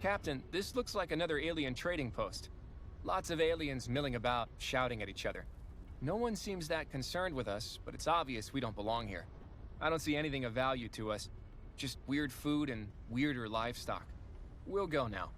Captain, this looks like another alien trading post. Lots of aliens milling about, shouting at each other. No one seems that concerned with us, but it's obvious we don't belong here. I don't see anything of value to us. Just weird food and weirder livestock. We'll go now.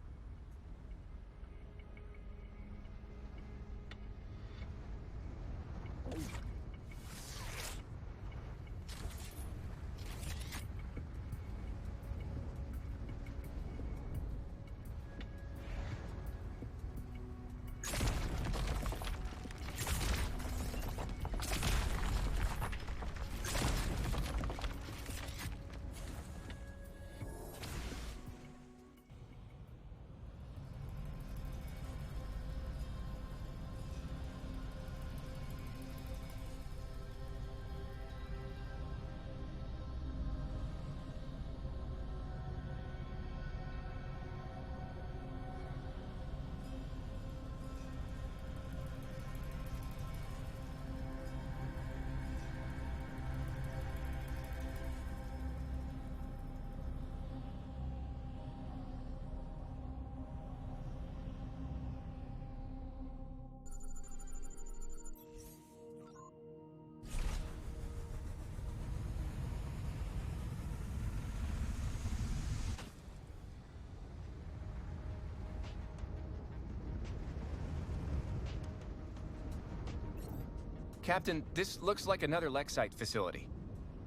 Captain, this looks like another Lexite facility.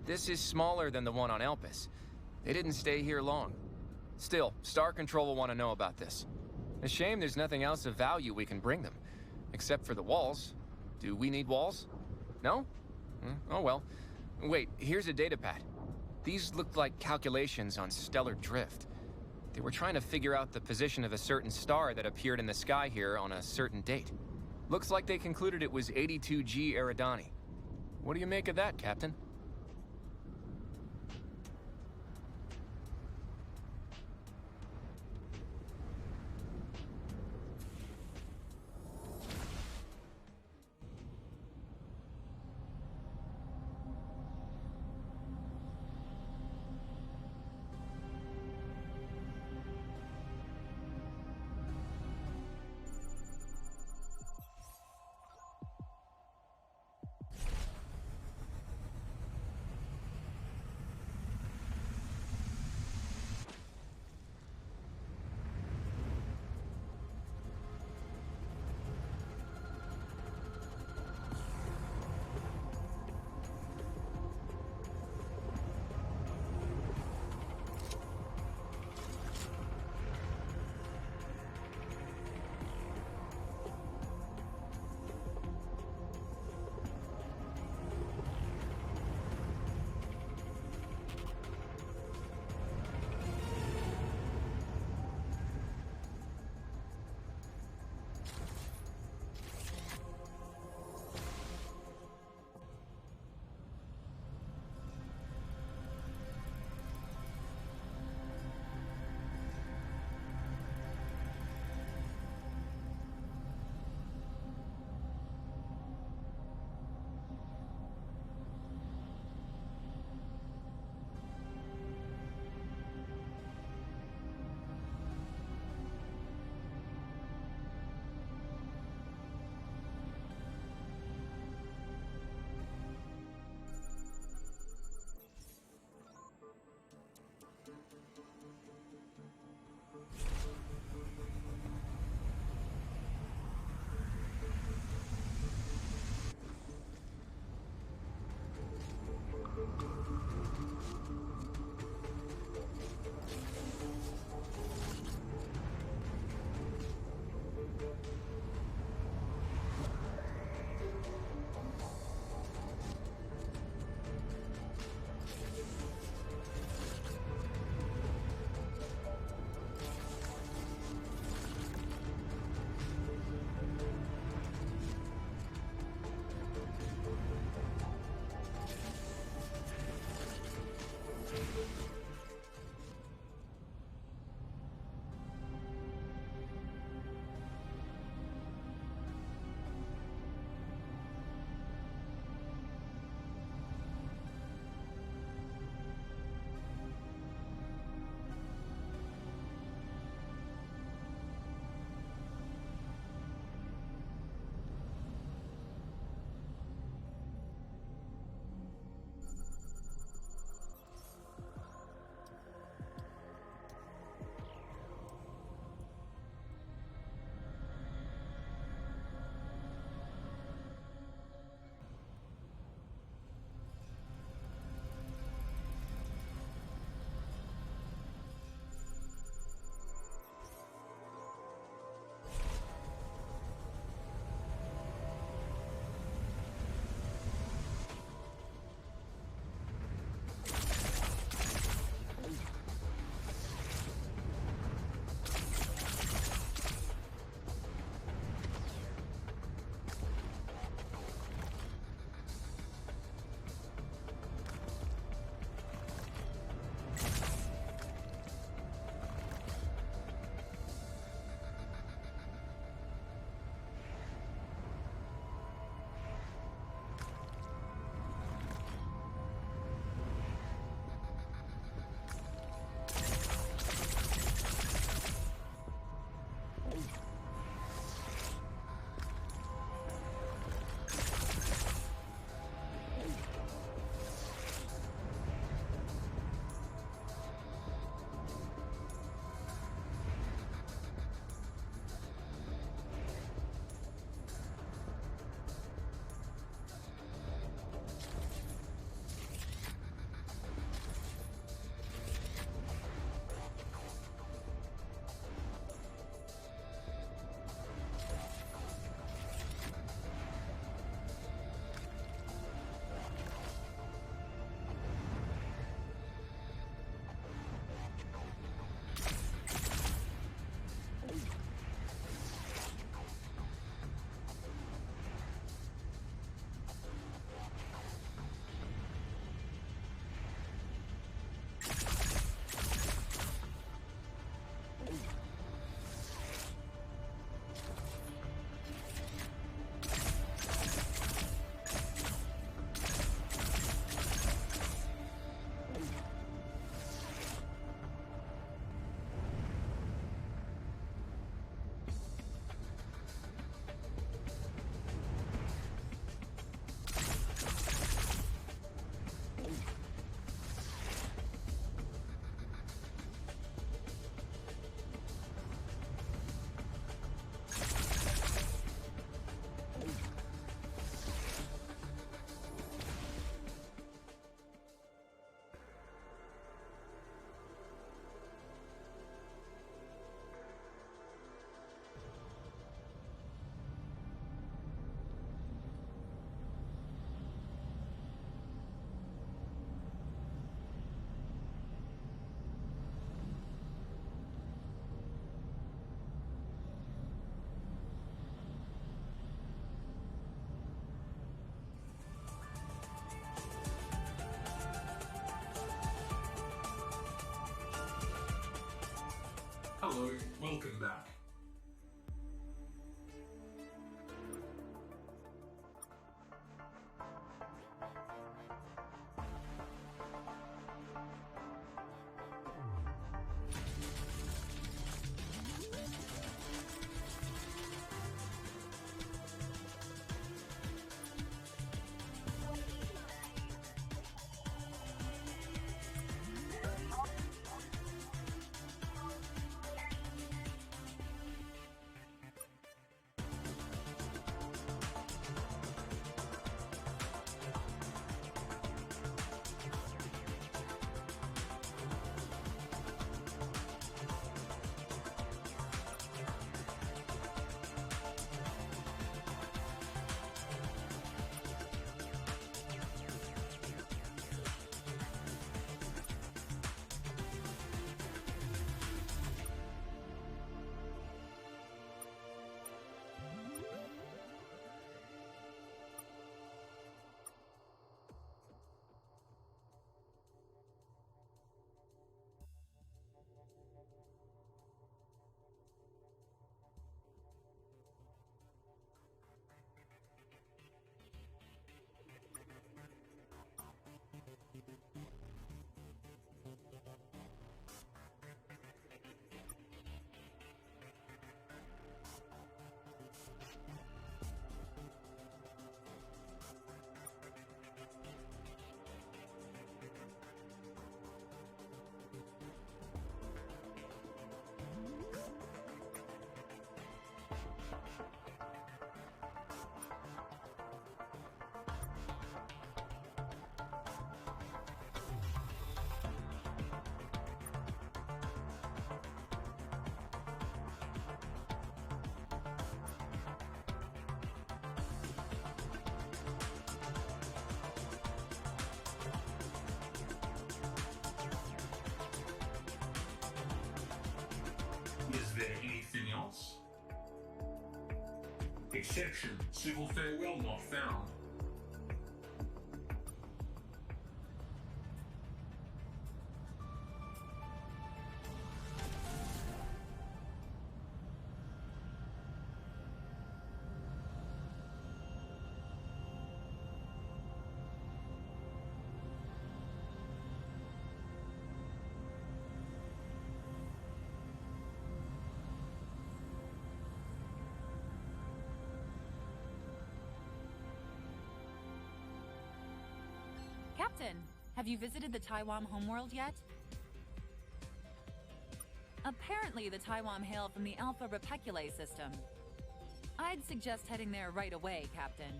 This is smaller than the one on Elpis. They didn't stay here long. Still, Star Control will want to know about this. A shame there's nothing else of value we can bring them. Except for the walls. Do we need walls? No? Oh well. Wait, here's a datapad. These look like calculations on stellar drift. They were trying to figure out the position of a certain star that appeared in the sky here on a certain date. Looks like they concluded it was 82G Eridani. What do you make of that, Captain? Hello, welcome back. Is there anything else? Exception, civil farewell not found. Captain, have you visited the Taiwan homeworld yet? Apparently the Taiwan hail from the Alpha Repeculae system. I'd suggest heading there right away, Captain.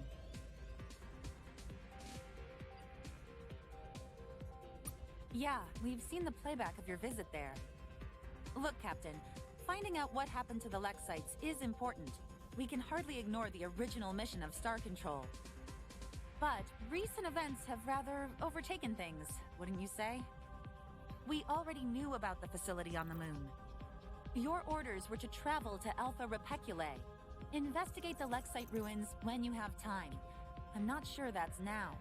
Yeah, we've seen the playback of your visit there. Look, Captain, finding out what happened to the Lexites is important. We can hardly ignore the original mission of Star Control. But recent events have rather overtaken things, wouldn't you say? We already knew about the facility on the moon. Your orders were to travel to Alpha Repeculae. Investigate the Lexite ruins when you have time. I'm not sure that's now.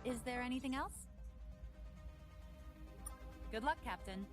Is there anything else? Good luck, Captain.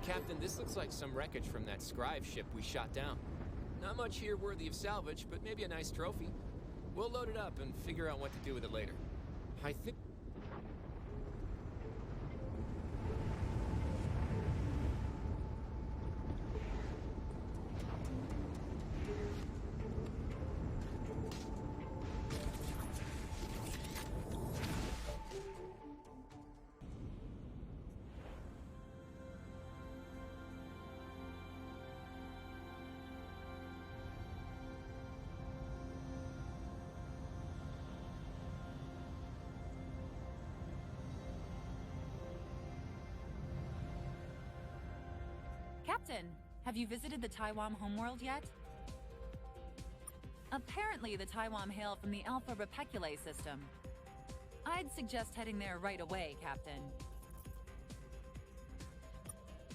Captain, this looks like some wreckage from that Scribe ship we shot down. Not much here worthy of salvage, but maybe a nice trophy. We'll load it up and figure out what to do with it later. I think... Captain, have you visited the Taiwan homeworld yet? Apparently, the Taiwan hail from the Alpha Repeculae system. I'd suggest heading there right away, Captain.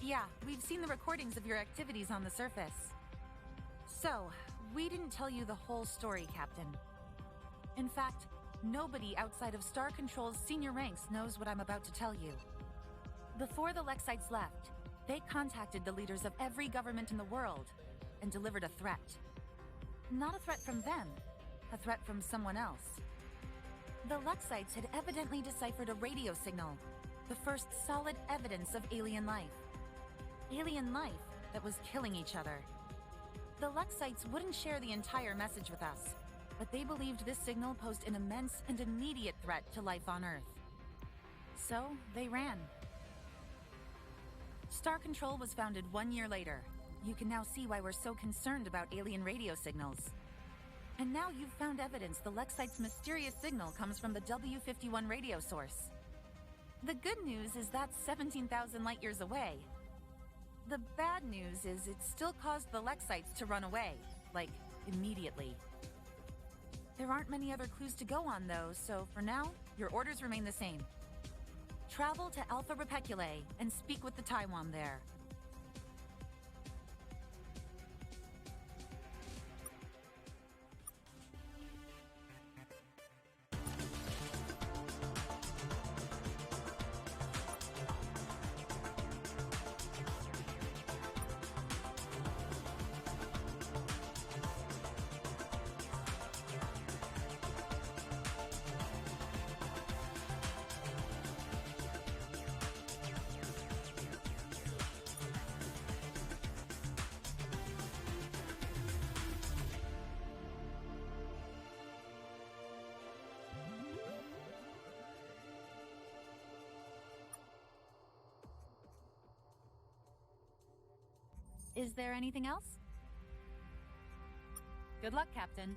Yeah, we've seen the recordings of your activities on the surface. So, we didn't tell you the whole story, Captain. In fact, nobody outside of Star Control's senior ranks knows what I'm about to tell you. Before the Lexites left, they contacted the leaders of every government in the world and delivered a threat. Not a threat from them, a threat from someone else. The Lexites had evidently deciphered a radio signal, the first solid evidence of alien life. Alien life that was killing each other. The Lexites wouldn't share the entire message with us, but they believed this signal posed an immense and immediate threat to life on Earth. So, they ran. Star Control was founded 1 year later. You can now see why we're so concerned about alien radio signals. And now you've found evidence the Lexites' mysterious signal comes from the W51 radio source. The good news is that's 17,000 light years away. The bad news is it still caused the Lexites to run away, like, immediately. There aren't many other clues to go on, though, so for now, your orders remain the same. Travel to Alpha Repeculae and speak with the Taiwan there. Is there anything else? Good luck, Captain.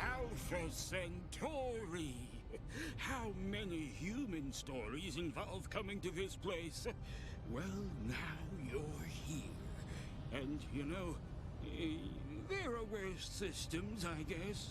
Alpha Centauri! How many human stories involve coming to this place? Well, now you're here. And, you know, there are worse systems, I guess.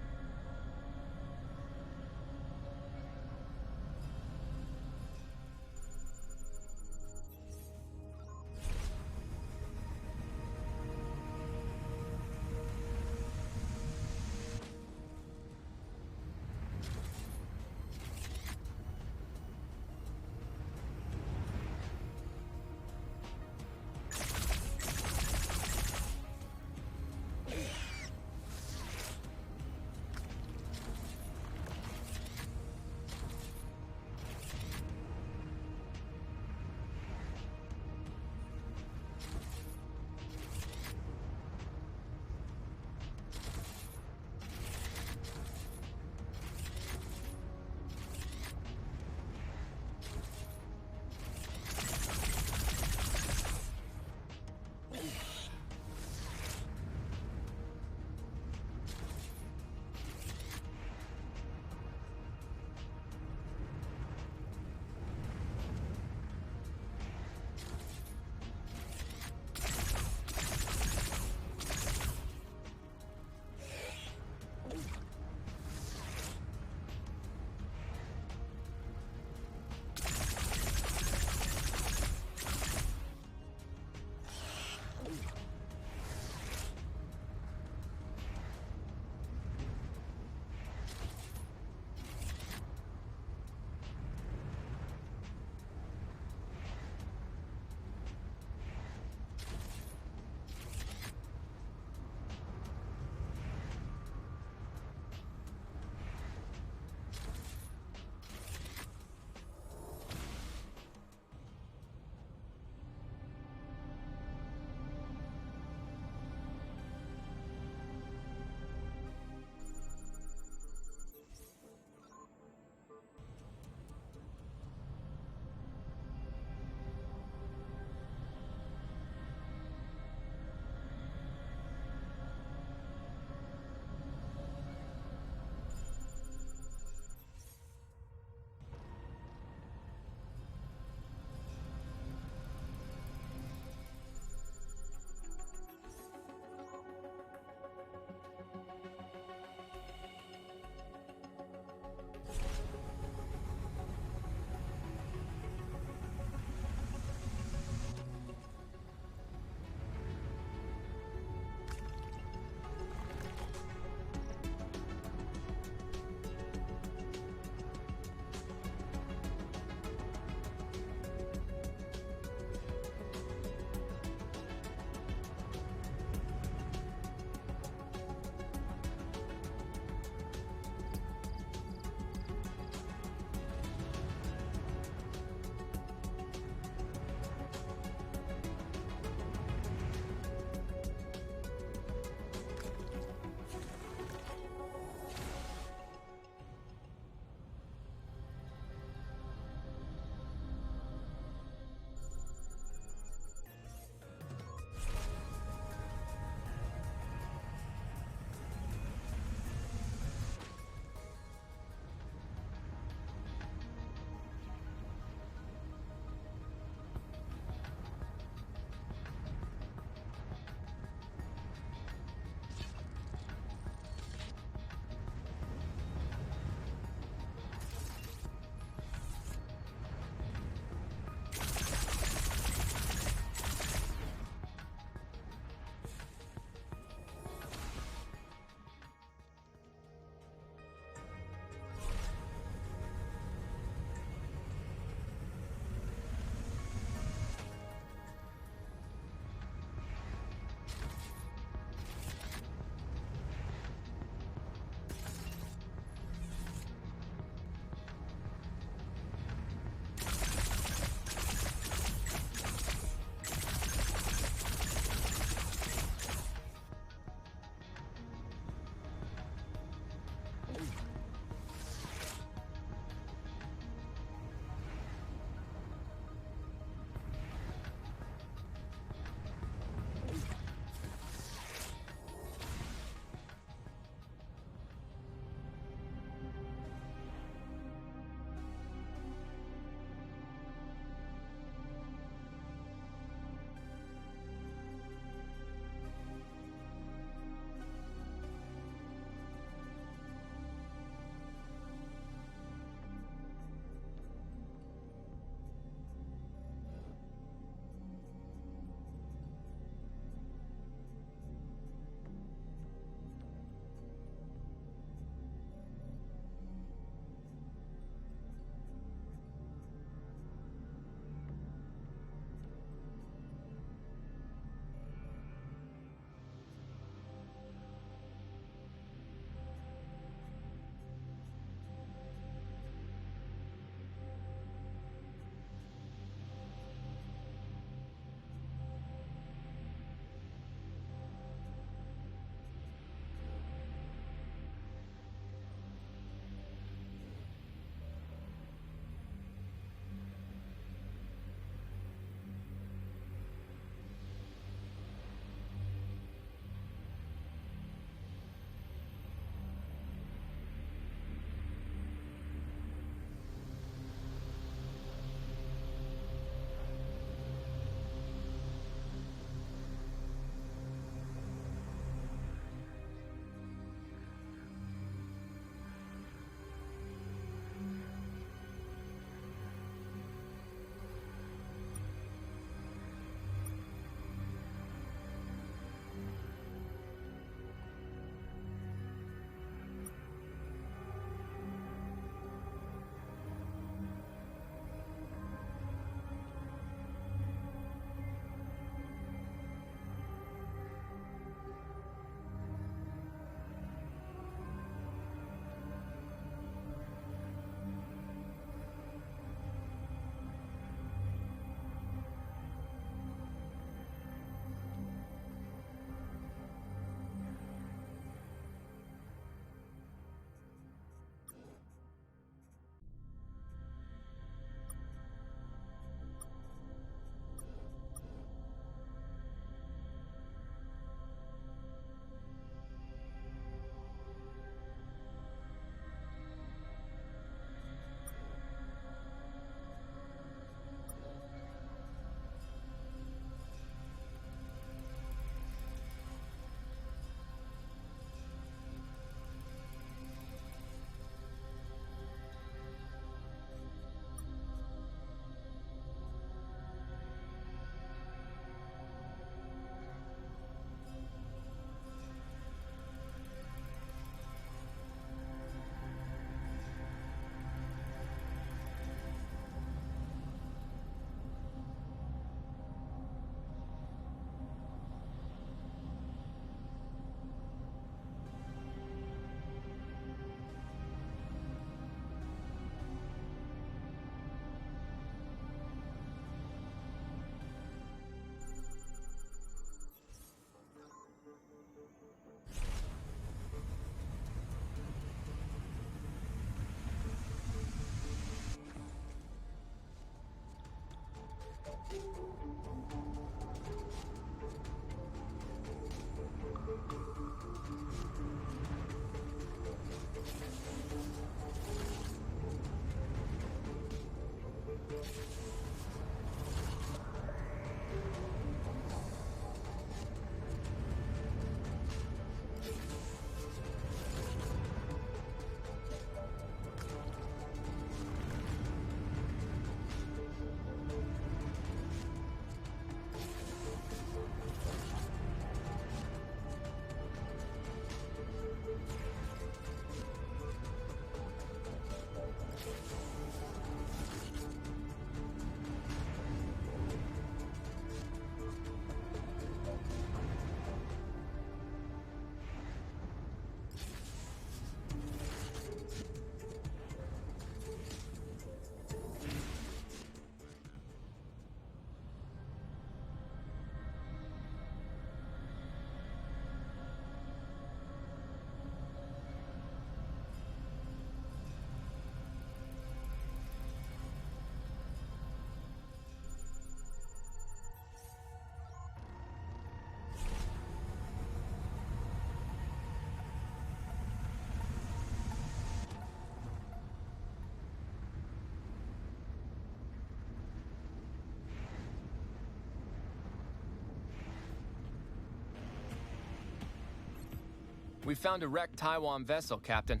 We found a wrecked Taiwan vessel, Captain.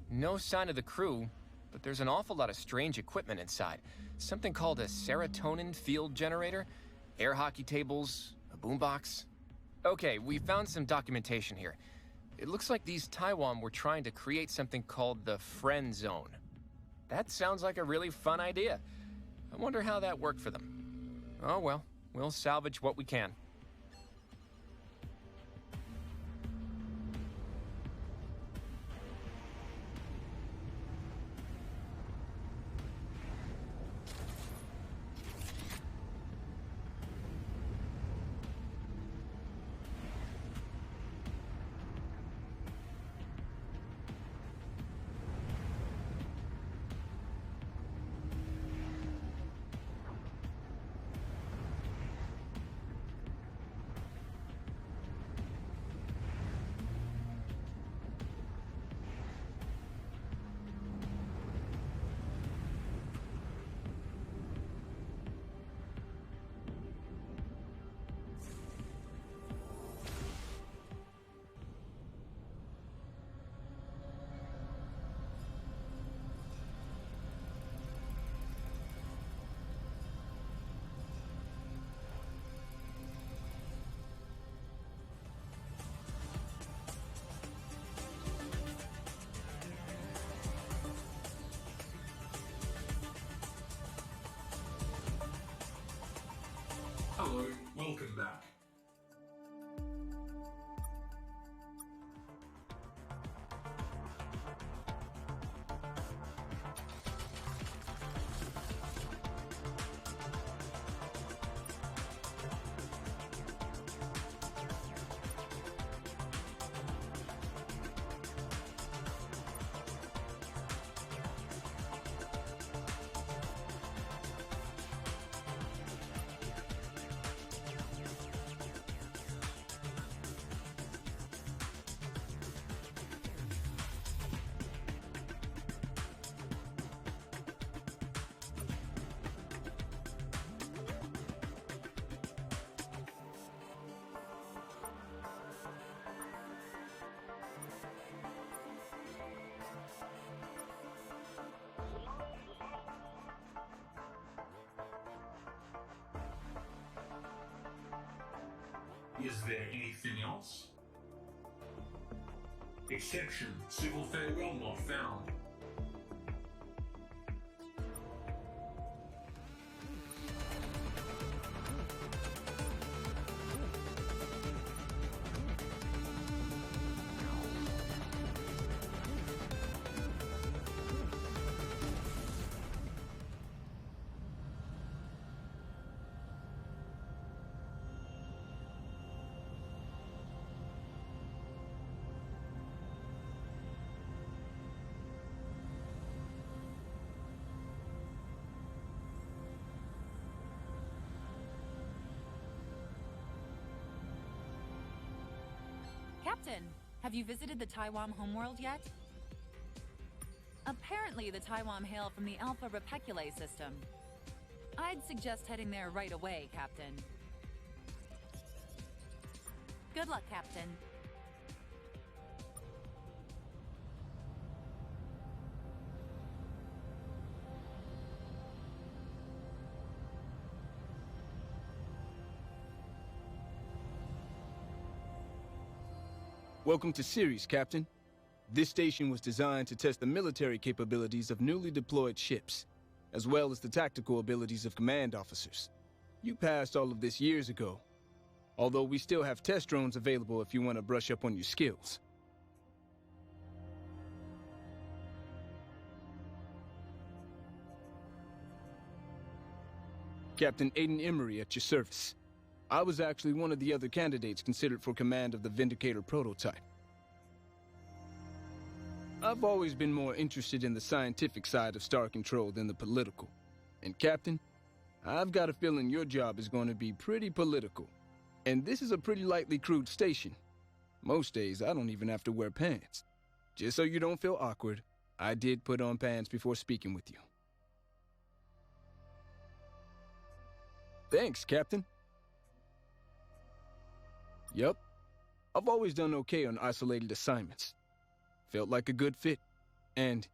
No sign of the crew, but there's an awful lot of strange equipment inside. Something called a serotonin field generator, air hockey tables, a boombox. Okay, we found some documentation here. It looks like these Taiwan were trying to create something called the Friend Zone. That sounds like a really fun idea. I wonder how that worked for them. Oh well, we'll salvage what we can. Hello, welcome back. Is there anything else? Exception, civil farewell not found. Captain, have you visited the Taiwan homeworld yet? Apparently the Taiwan hail from the Alpha Repeculae system. I'd suggest heading there right away, Captain. Good luck, Captain. Welcome to Ceres, Captain. This station was designed to test the military capabilities of newly deployed ships, as well as the tactical abilities of command officers. You passed all of this years ago, although we still have test drones available if you want to brush up on your skills. Captain Aiden Emery at your service. I was actually one of the other candidates considered for command of the Vindicator prototype. I've always been more interested in the scientific side of Star Control than the political. And Captain, I've got a feeling your job is going to be pretty political. And this is a pretty lightly crewed station. Most days, I don't even have to wear pants. Just so you don't feel awkward, I did put on pants before speaking with you. Thanks, Captain. Yup. I've always done okay on isolated assignments. Felt like a good fit. And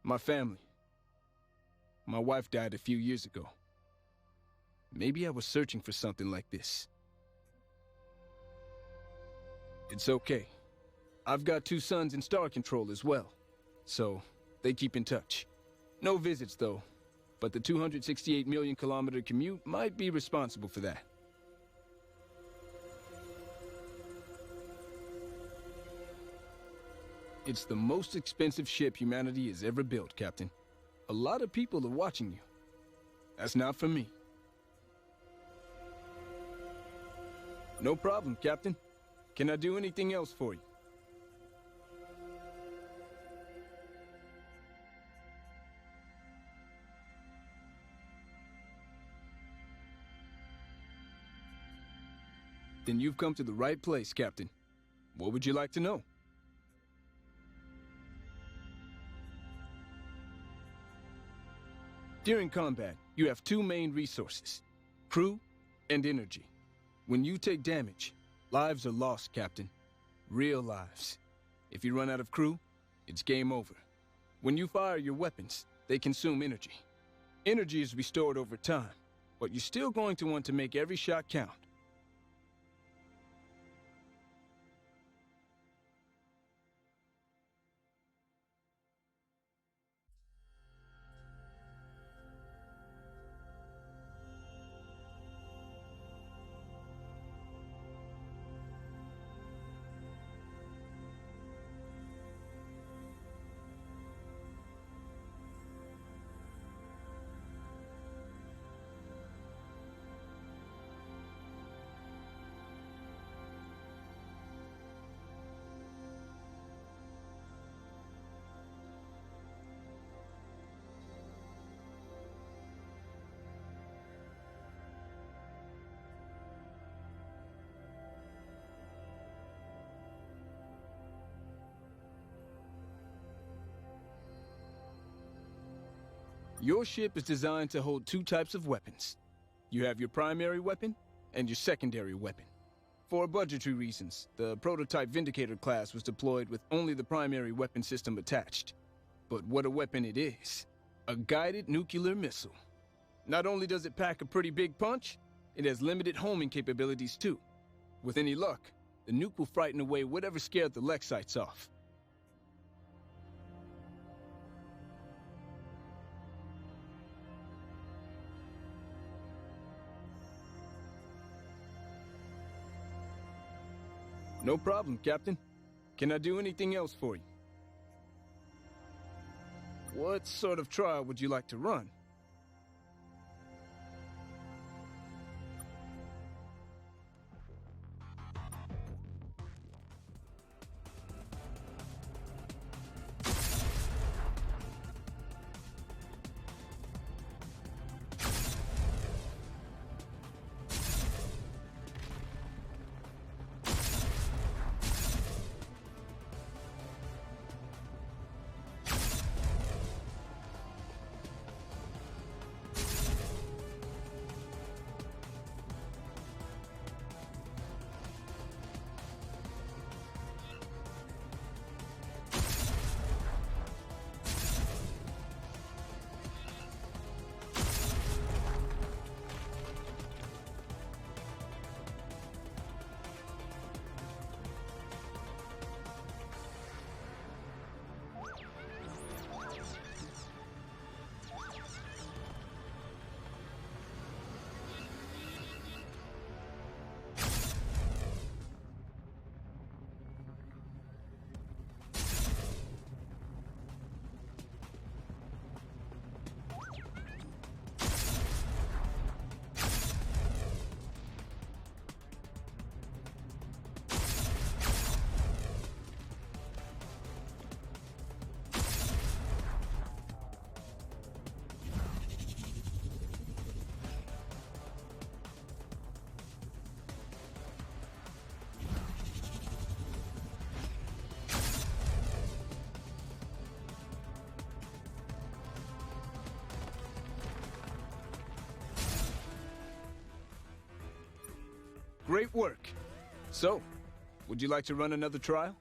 my family. My wife died a few years ago. Maybe I was searching for something like this. It's okay. I've got 2 sons in Star Control as well, so they keep in touch. No visits, though, but the 268 million kilometer commute might be responsible for that. It's the most expensive ship humanity has ever built, Captain. A lot of people are watching you. That's not for me. No problem, Captain. Can I do anything else for you? Then you've come to the right place, Captain. What would you like to know? During combat, you have 2 main resources: crew and energy. When you take damage, lives are lost, Captain. Real lives. If you run out of crew, it's game over. When you fire your weapons, they consume energy. Energy is restored over time, but you're still going to want to make every shot count. Your ship is designed to hold 2 types of weapons. You have your primary weapon and your secondary weapon. For budgetary reasons, the prototype Vindicator class was deployed with only the primary weapon system attached. But what a weapon it is. A guided nuclear missile. Not only does it pack a pretty big punch, it has limited homing capabilities too. With any luck, the nuke will frighten away whatever scared the Lexites off. No problem, Captain. Can I do anything else for you? What sort of trial would you like to run? Great work. So, would you like to run another trial?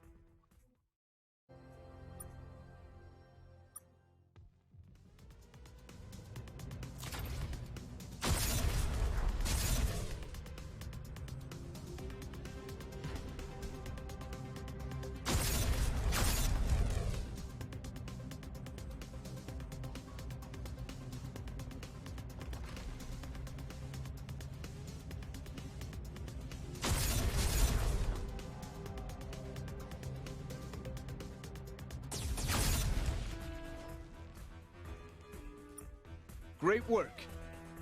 Great work.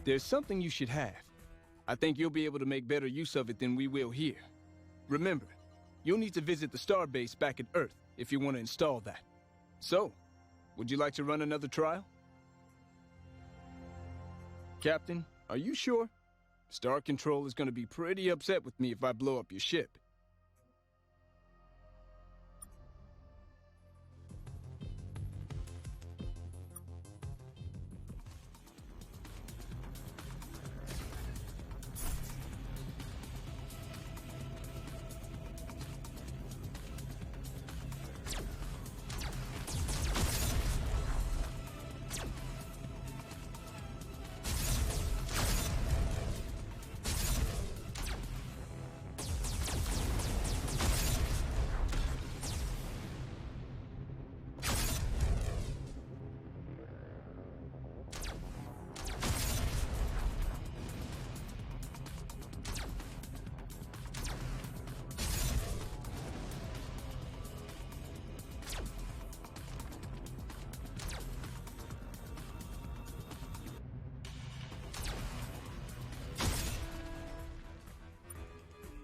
There's something you should have. I think you'll be able to make better use of it than we will here. Remember, you'll need to visit the starbase back at Earth if you want to install that. So, would you like to run another trial? Captain, are you sure? Star Control is going to be pretty upset with me if I blow up your ship.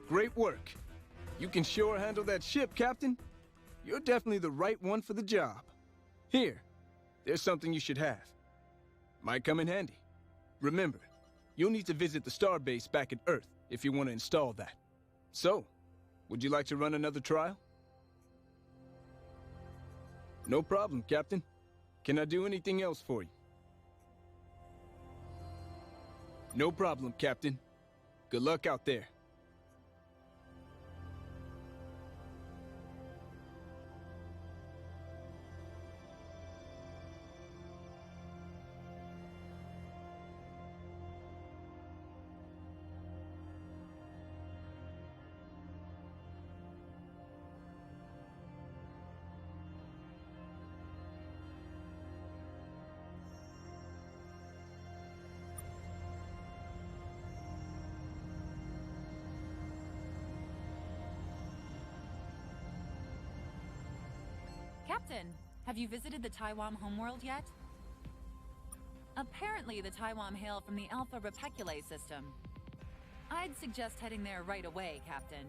Great work. You can sure handle that ship, Captain. You're definitely the right one for the job. Here, there's something you should have. Might come in handy. Remember, you'll need to visit the starbase back at Earth if you want to install that. So, would you like to run another trial? No problem, Captain. Can I do anything else for you? No problem, Captain. Good luck out there. Captain, have you visited the Taiwan homeworld yet? Apparently the Taiwan hail from the Alpha Repeculae system. I'd suggest heading there right away, Captain.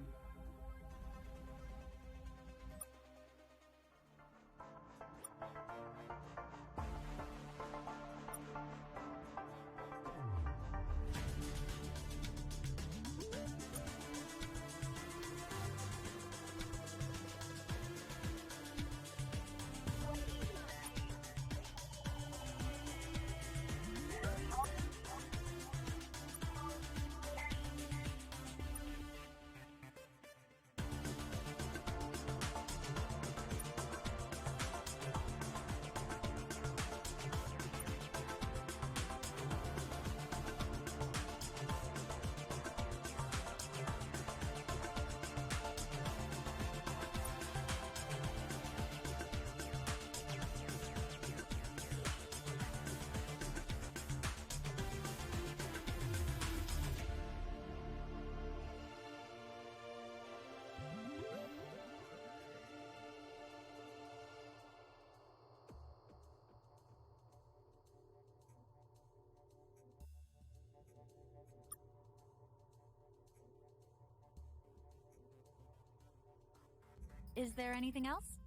Is there anything else?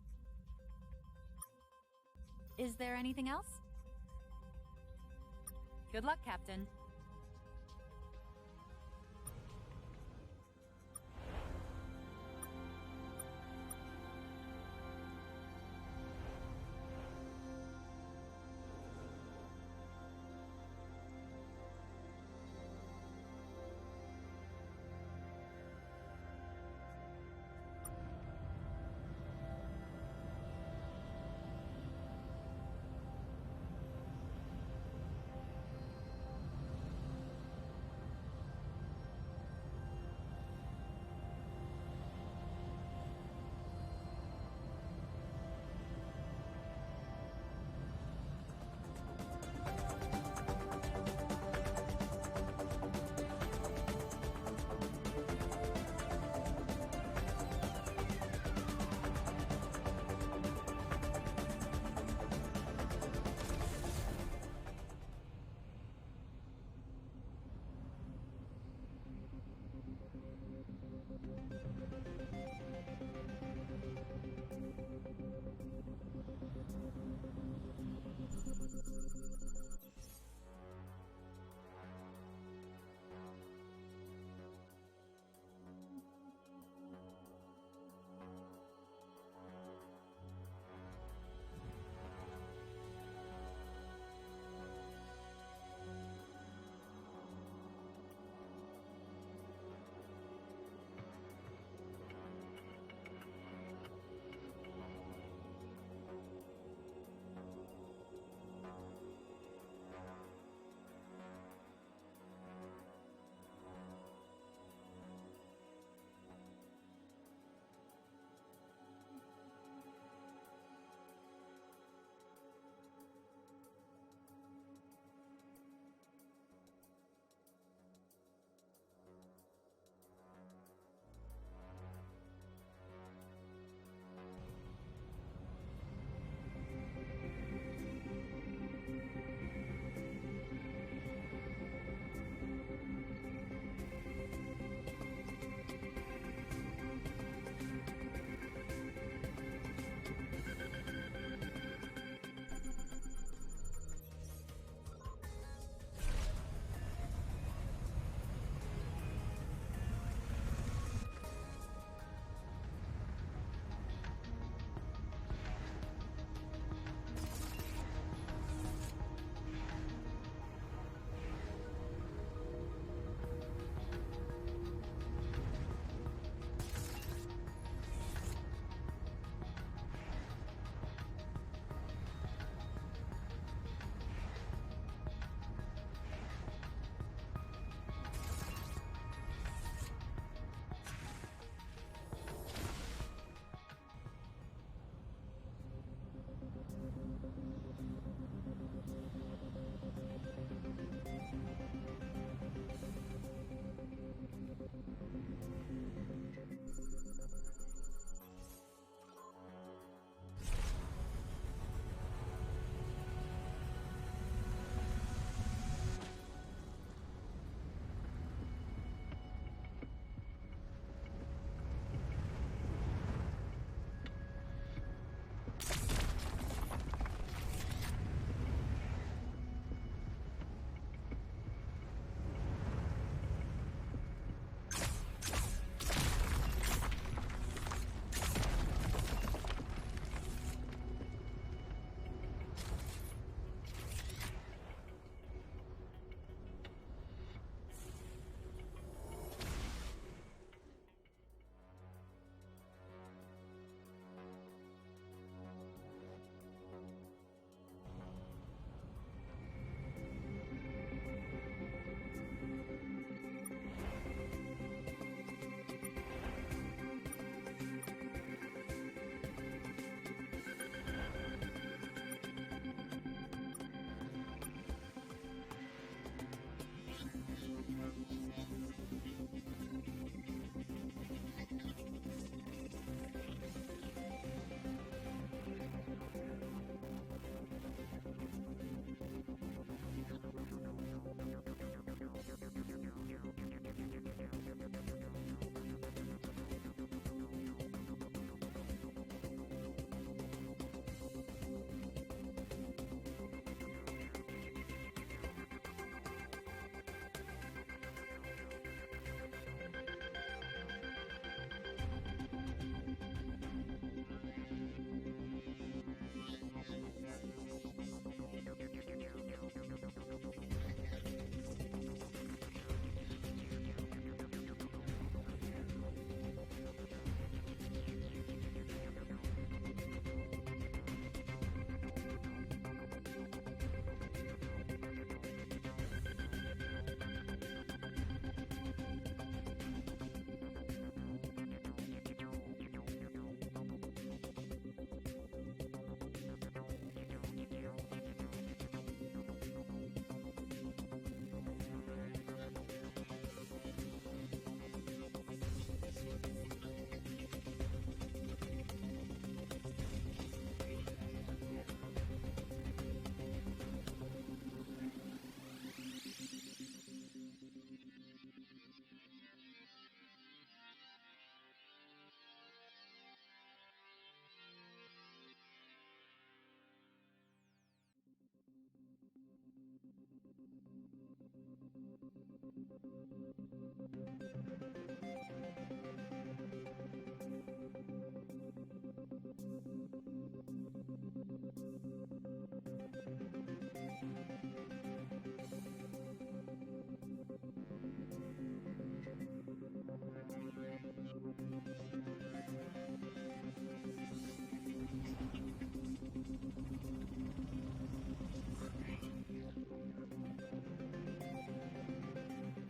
Is there anything else? Good luck, Captain.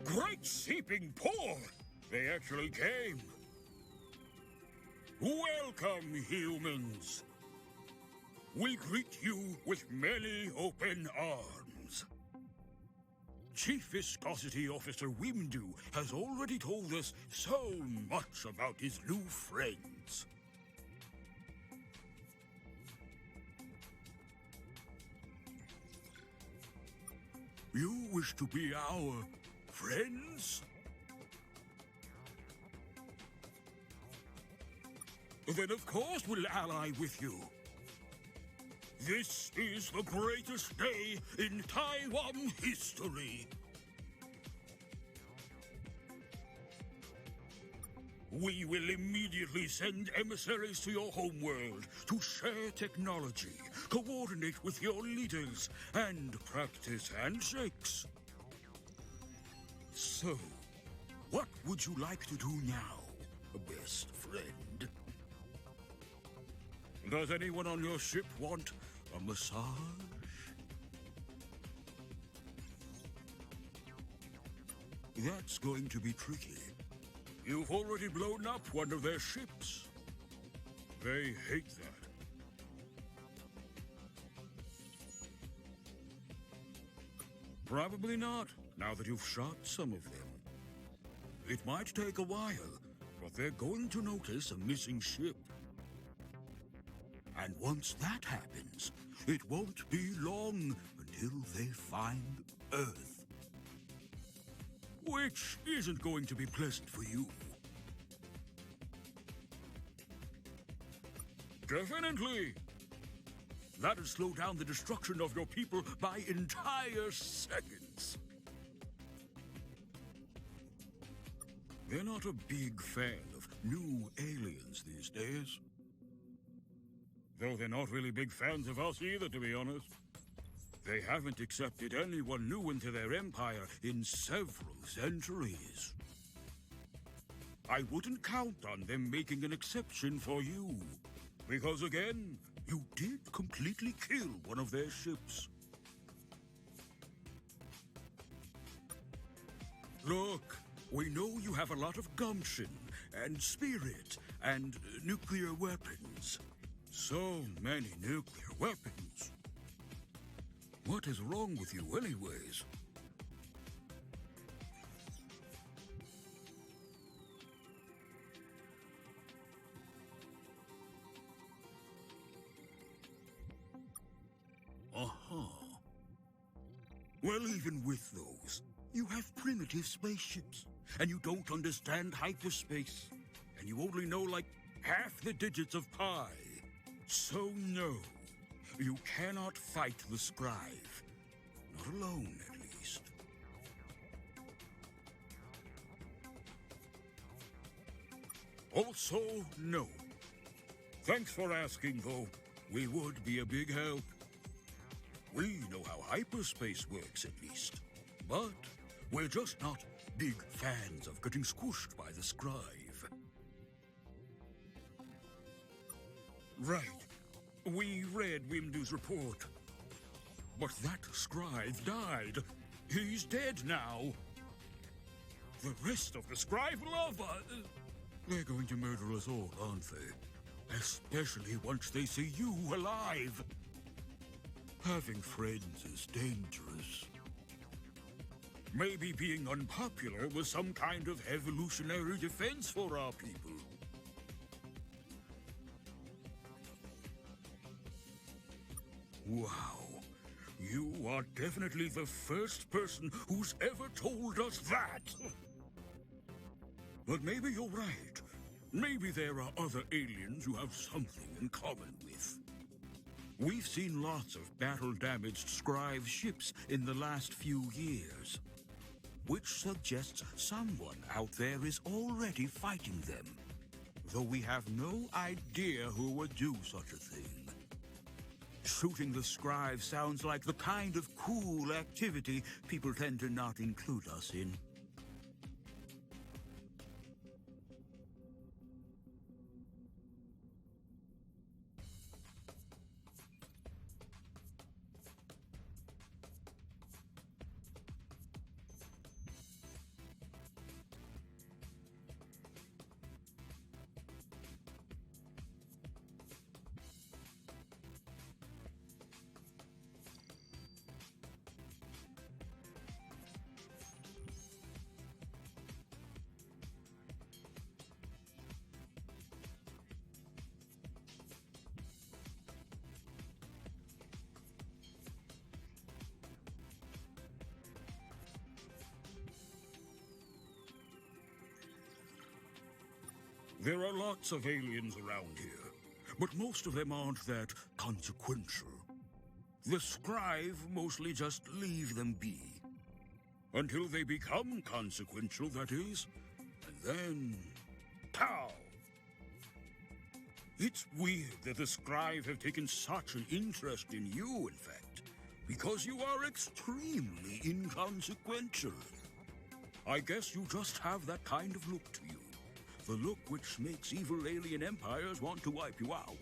Great seeping pour! They actually came. Welcome, humans. We greet you with many open arms. Chief Viscosity Officer Wimdu has already told us so much about his new friends. You wish to be our friends? Then of course we'll ally with you. This is the greatest day in Taiwan history. We will immediately send emissaries to your homeworld to share technology, coordinate with your leaders, and practice handshakes. So, what would you like to do now, best friend? Does anyone on your ship want a massage? That's going to be tricky. You've already blown up one of their ships. They hate that. Probably not, now that you've shot some of them. It might take a while, but they're going to notice a missing ship. And once that happens, it won't be long until they find Earth. Which isn't going to be pleasant for you. Definitely. That'll slow down the destruction of your people by entire seconds. They're not a big fan of new aliens these days. Though they're not really big fans of us either, to be honest. They haven't accepted anyone new into their empire in several centuries. I wouldn't count on them making an exception for you. Because again, you did completely kill one of their ships. Look, we know you have a lot of gumption, and spirit, and nuclear weapons. So many nuclear weapons. What is wrong with you anyways? Well, even with those, you have primitive spaceships, and you don't understand hyperspace, and you only know like half the digits of pi. So no, you cannot fight the Scribe. Not alone, at least. Also, no. Thanks for asking, though. We would be a big help. We know how hyperspace works, at least. But we're just not big fans of getting squished by the Scribe. Right. We read Wimdu's report. But that Scribe died. He's dead now. The rest of the Scribe love us. They're going to murder us all, aren't they? Especially once they see you alive. Having friends is dangerous. Maybe being unpopular was some kind of evolutionary defense for our people. Wow. You are definitely the first person who's ever told us that. But maybe you're right. Maybe there are other aliens you have something in common with. We've seen lots of battle-damaged Scribe ships in the last few years. which suggests someone out there is already fighting them, though we have no idea who would do such a thing. Shooting the scribe sounds like the kind of cool activity people tend to not include us in. There are lots of aliens around here, but most of them aren't that consequential. The Scribe mostly just leave them be. Until they become consequential, that is. And then... pow! It's weird that the Scribe have taken such an interest in you, in fact, because you are extremely inconsequential. I guess you just have that kind of look to you. The look which makes evil alien empires want to wipe you out.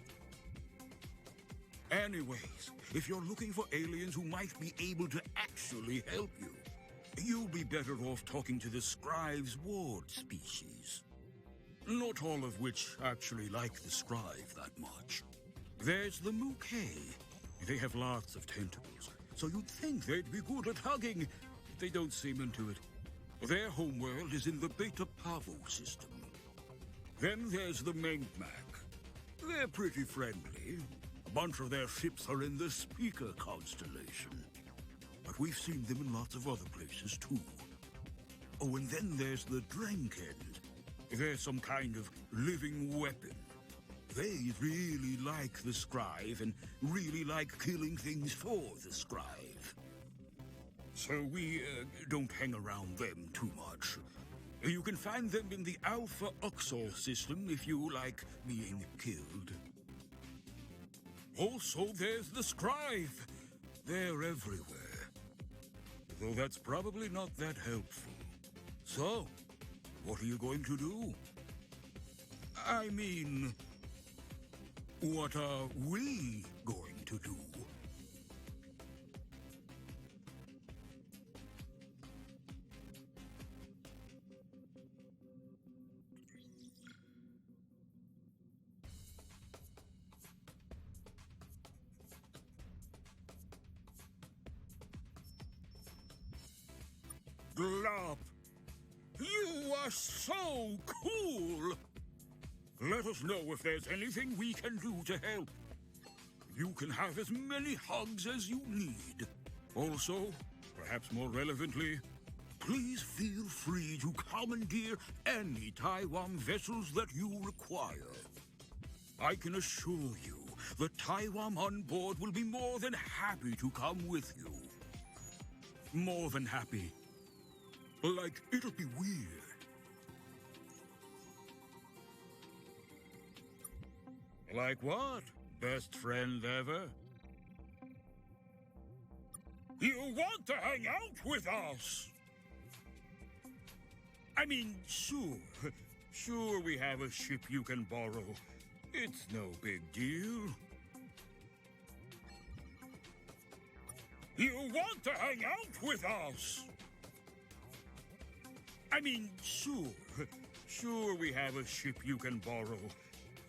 Anyways, if you're looking for aliens who might be able to actually help you, you'll be better off talking to the Scribe's ward species. Not all of which actually like the Scribe that much. There's the Mouquet. They have lots of tentacles, so you'd think they'd be good at hugging, but they don't seem into it. Their homeworld is in the Beta Pavo system. Then there's the Mengmak. They're pretty friendly. A bunch of their ships are in the Speaker constellation. But we've seen them in lots of other places, too. Oh, and then there's the Drenkend. They're some kind of living weapon. They really like the Scribe and really like killing things for the Scribe. So we don't hang around them too much. You can find them in the Alpha Uxor system if you like being killed. Also, there's the Scribe. They're everywhere. Though that's probably not that helpful. So, what are you going to do? I mean, what are we going to do? Glop, you are so cool! Let us know if there's anything we can do to help. You can have as many hugs as you need. Also, perhaps more relevantly, please feel free to commandeer any Taiwan vessels that you require. I can assure you, the Taiwan on board will be more than happy to come with you. More than happy. Like, it'll be weird. Like what? Best friend ever? You want to hang out with us? I mean, sure. Sure we have a ship you can borrow. It's no big deal. You want to hang out with us? I mean, sure. Sure we have a ship you can borrow.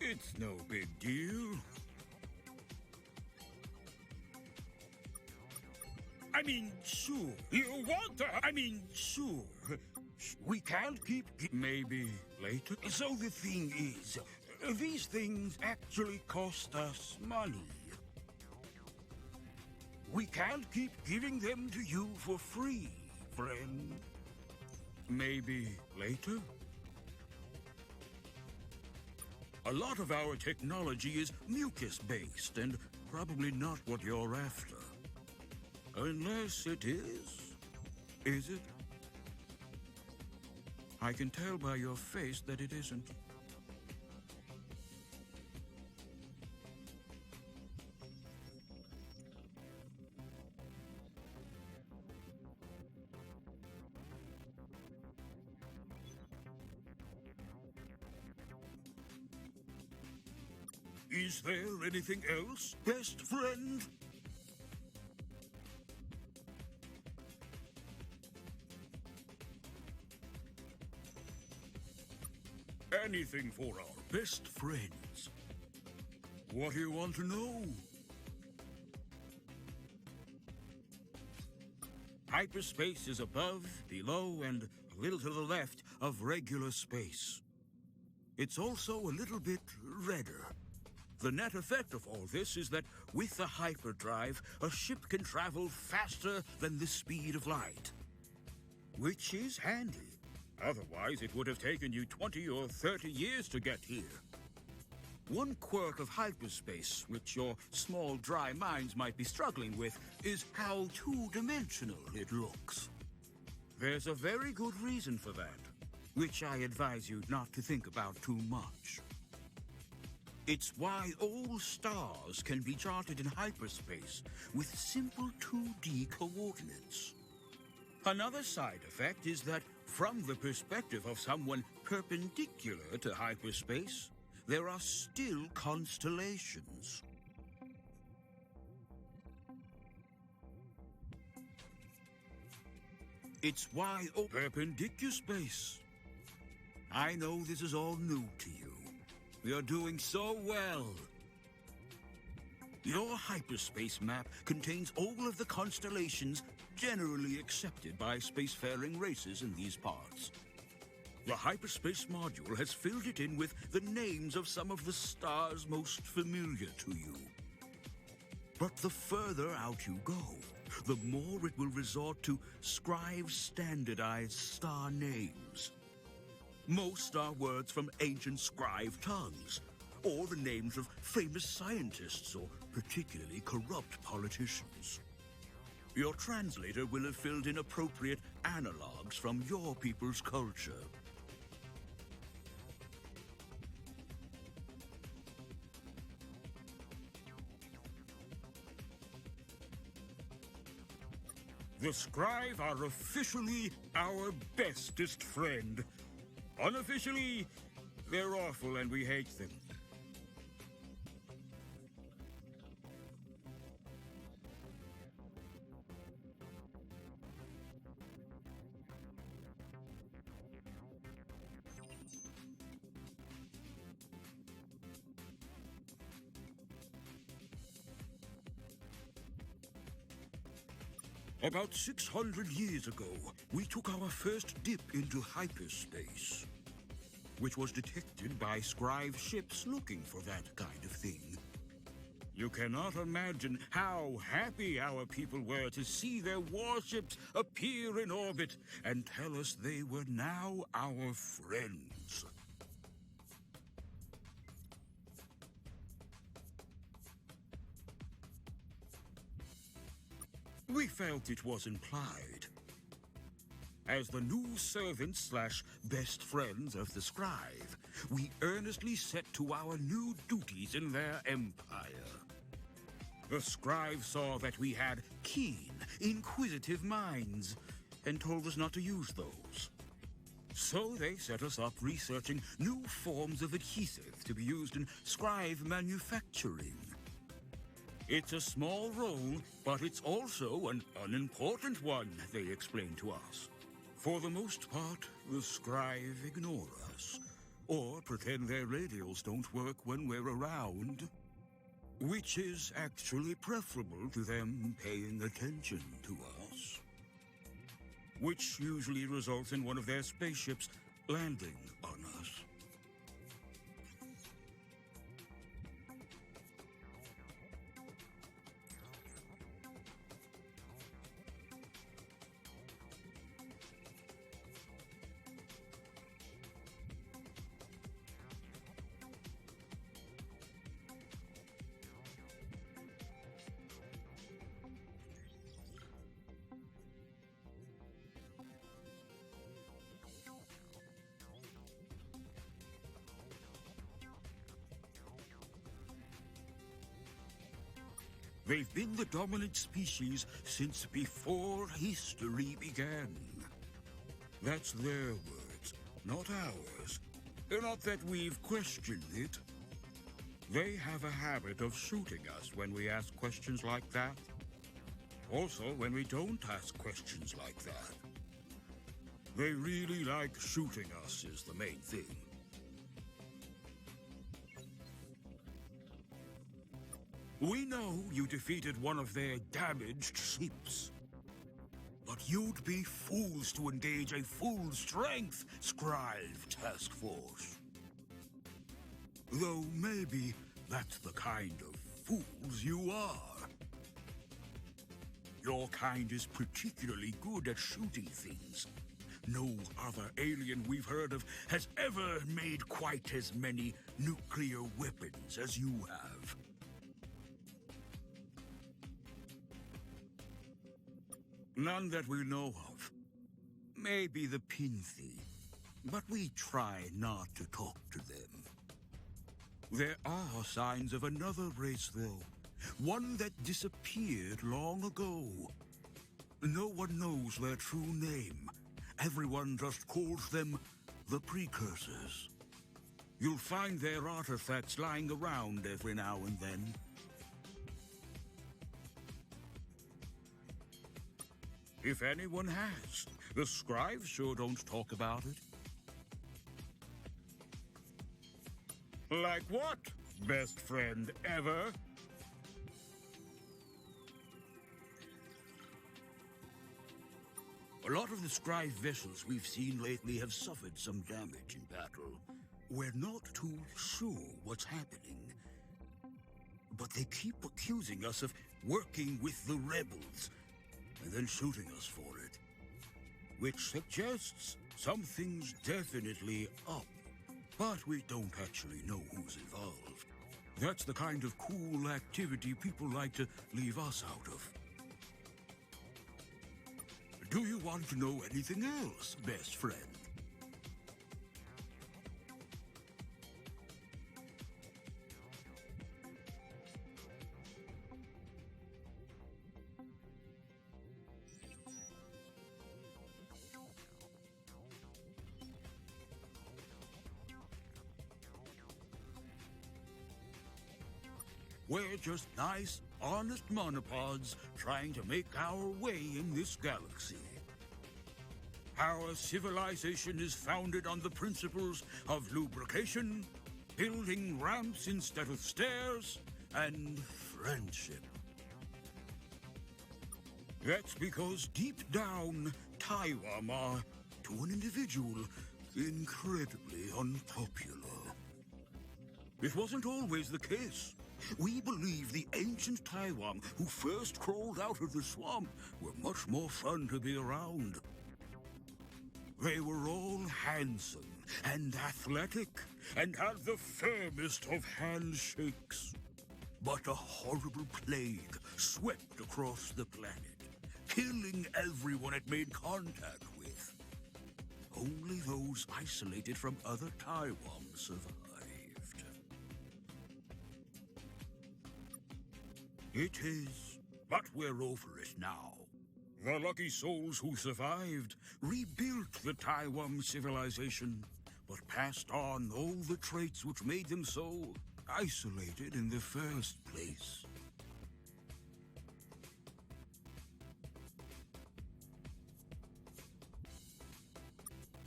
It's no big deal. I mean, sure. You want to... I mean, sure. We can't keep... Maybe later. So the thing is, these things actually cost us money. We can't keep giving them to you for free, friend. Maybe later? A lot of our technology is mucus-based, and probably not what you're after. Unless it is? Is it? I can tell by your face that it isn't. Is there anything else, best friend? Anything for our best friends. What do you want to know? Hyperspace is above, below, and a little to the left of regular space. It's also a little bit redder. The net effect of all this is that with the hyperdrive, a ship can travel faster than the speed of light. Which is handy. Otherwise, it would have taken you 20 or 30 years to get here. One quirk of hyperspace, which your small, dry minds might be struggling with, is how two-dimensional it looks. There's a very good reason for that, which I advise you not to think about too much. It's why all stars can be charted in hyperspace with simple 2D coordinates. Another side effect is that from the perspective of someone perpendicular to hyperspace, there are still constellations. It's why perpendicular space. I know this is all new to you. You're doing so well. Your hyperspace map contains all of the constellations generally accepted by spacefaring races in these parts. The hyperspace module has filled it in with the names of some of the stars most familiar to you. But the further out you go, the more it will resort to Scribe standardized star names. Most are words from ancient Scribe tongues, or the names of famous scientists or particularly corrupt politicians. Your translator will have filled in appropriate analogs from your people's culture. The Scribe are officially our bestest friend. Unofficially, they're awful and we hate them. About 600 years ago, we took our first dip into hyperspace, which was detected by Scribe ships looking for that kind of thing. You cannot imagine how happy our people were to see their warships appear in orbit and tell us they were now our friends. We felt it was implied. As the new servants / best friends of the Scribe, we earnestly set to our new duties in their empire. The Scribe saw that we had keen, inquisitive minds, and told us not to use those. So they set us up researching new forms of adhesive to be used in Scribe manufacturing. It's a small role, but it's also an unimportant one, they explained to us. For the most part, the Scribe ignore us, or pretend their radios don't work when we're around. Which is actually preferable to them paying attention to us. Which usually results in one of their spaceships landing on us. They've been the dominant species since before history began. That's their words, not ours. Not that we've questioned it. They have a habit of shooting us when we ask questions like that. Also, when we don't ask questions like that. They really like shooting us is the main thing. We know you defeated one of their damaged ships. But you'd be fools to engage a full-strength Scrive task force. Though maybe that's the kind of fools you are. Your kind is particularly good at shooting things. No other alien we've heard of has ever made quite as many nuclear weapons as you have. None that we know of. Maybe the Pinthy, but we try not to talk to them. There are signs of another race, though. One that disappeared long ago. No one knows their true name. Everyone just calls them the Precursors. You'll find their artifacts lying around every now and then. If anyone has, the Scribes sure don't talk about it. Like what, best friend ever? A lot of the Scribe vessels we've seen lately have suffered some damage in battle. We're not too sure what's happening. But they keep accusing us of working with the rebels, and then shooting us for it. Which suggests something's definitely up. But we don't actually know who's involved. That's the kind of cool activity people like to leave us out of. Do you want to know anything else, best friend? We're just nice, honest monopods trying to make our way in this galaxy. Our civilization is founded on the principles of lubrication, building ramps instead of stairs, and friendship. That's because deep down, Taiwan are, to an individual, incredibly unpopular. It wasn't always the case. We believe the ancient Taiwan who first crawled out of the swamp were much more fun to be around. They were all handsome and athletic and had the firmest of handshakes. But a horrible plague swept across the planet, killing everyone it made contact with. Only those isolated from other Taiwan survived. It is, but we're over it now. The lucky souls who survived rebuilt the Taiwan civilization, but passed on all the traits which made them so isolated in the first place.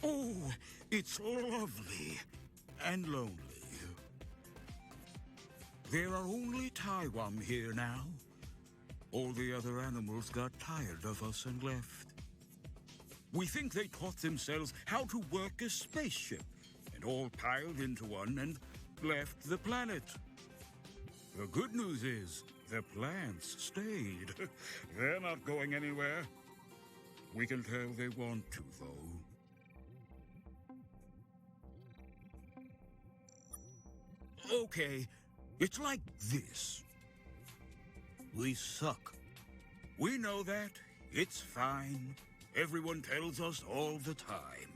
Oh, it's lovely and lonely. There are only Taiwan here now. All the other animals got tired of us and left. We think they taught themselves how to work a spaceship, and all piled into one and left the planet. The good news is, the plants stayed. They're not going anywhere. We can tell they want to, though. Okay, it's like this. We suck. We know that. It's fine. Everyone tells us all the time.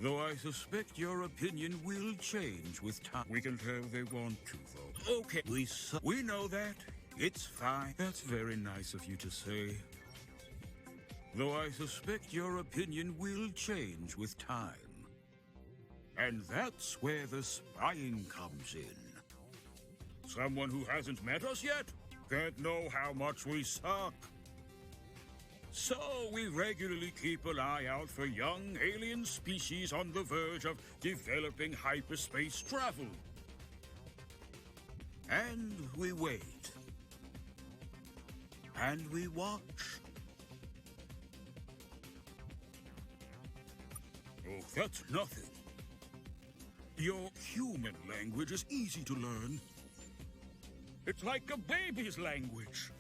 Though I suspect your opinion will change with time. We can tell they want to, though. Okay, we know that. It's fine. That's very nice of you to say. Though I suspect your opinion will change with time. And that's where the spying comes in. Someone who hasn't met us yet can't know how much we suck. So we regularly keep an eye out for young alien species on the verge of developing hyperspace travel. And we wait. And we watch. Oh, that's nothing. Your human language is easy to learn. It's like a baby's language.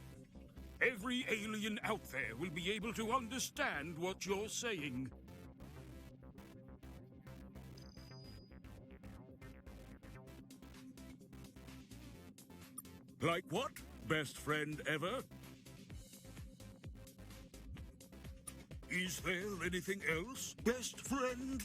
Every alien out there will be able to understand what you're saying. Like what? Best friend ever? Is there anything else, best friend?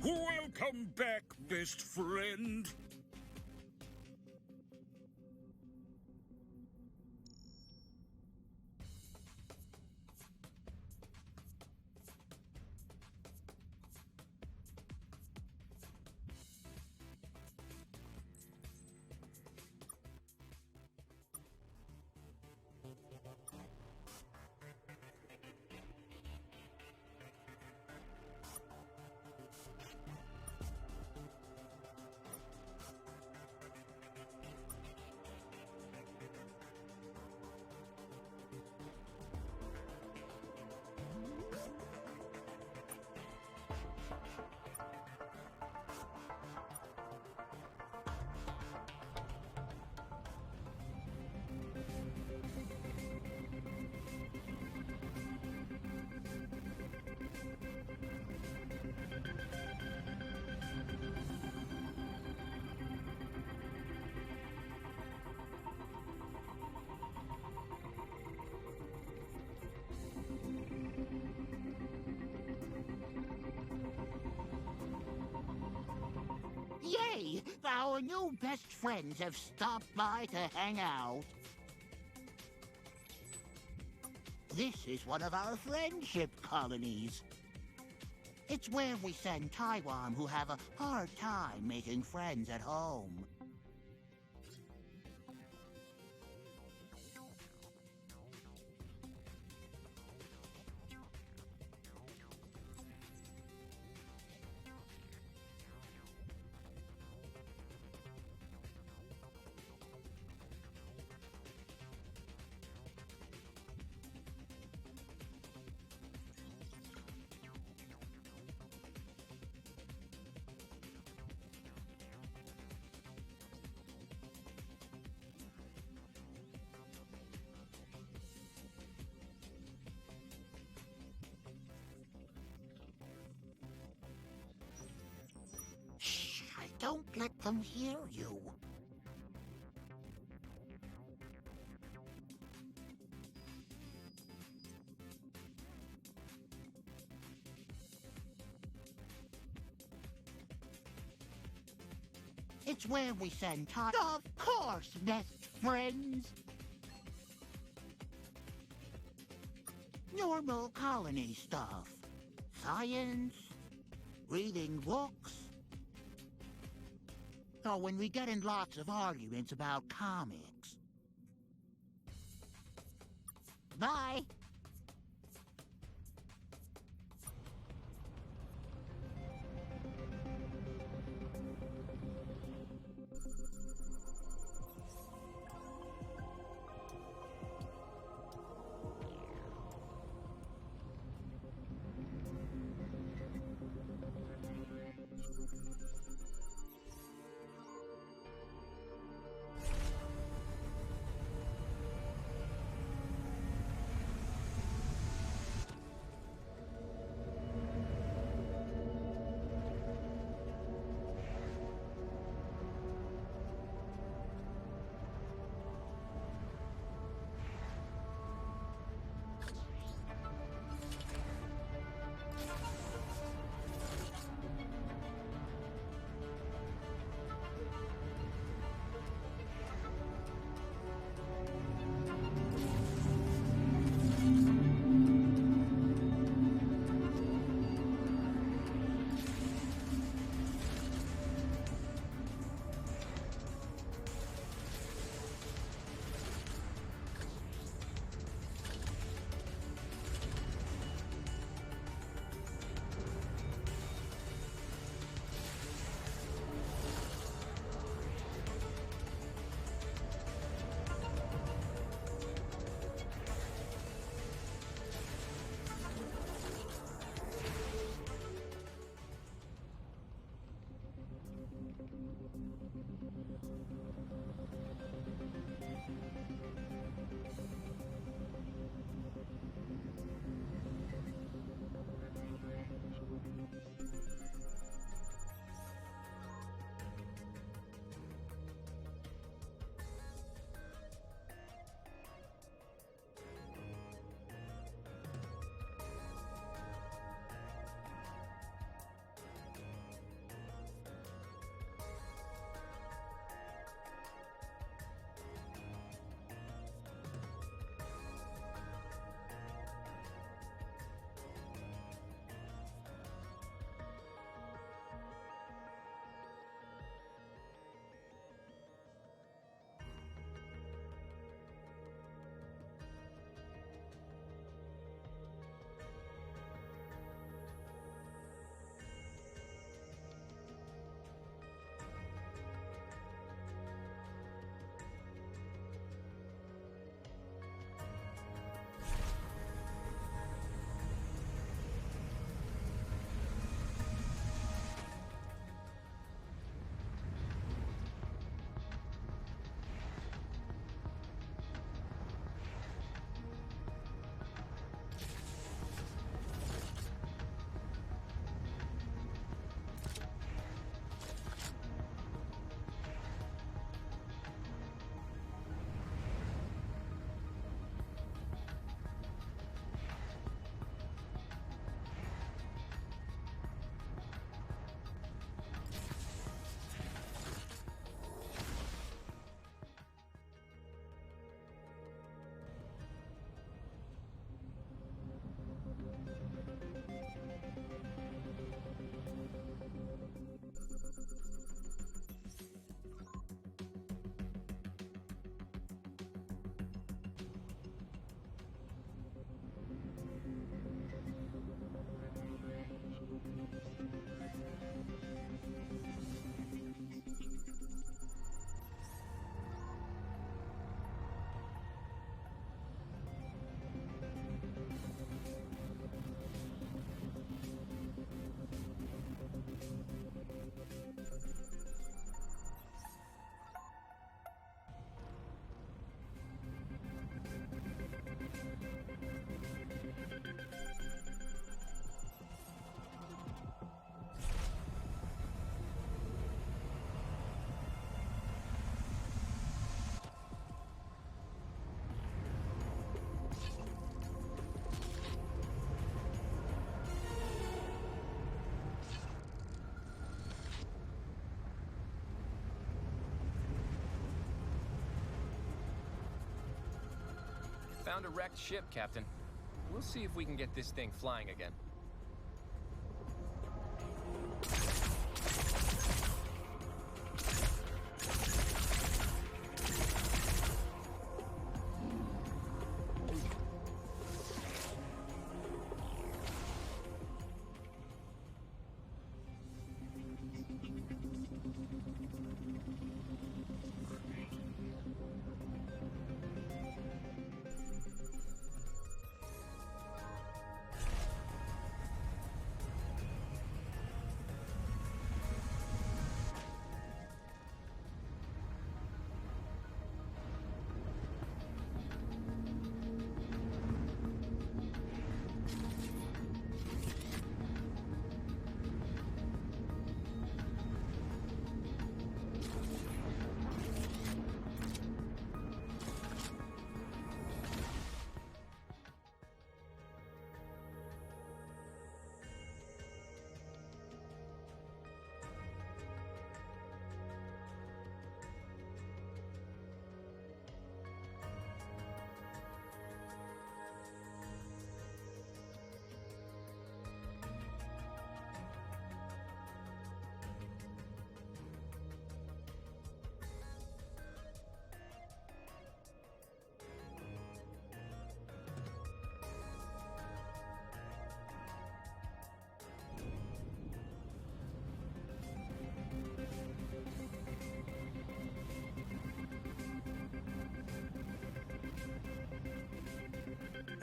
Welcome back, best friend. Yay! Our new best friends have stopped by to hang out. This is one of our friendship colonies. It's where we send Taiwan who have a hard time making friends at home. Shh! Don't let them hear you. It's where we send Of course, best friends. Normal colony stuff. Science, reading books. Oh, when we get in lots of arguments about comics. Bye. Found a wrecked ship, Captain. We'll see if we can get this thing flying again.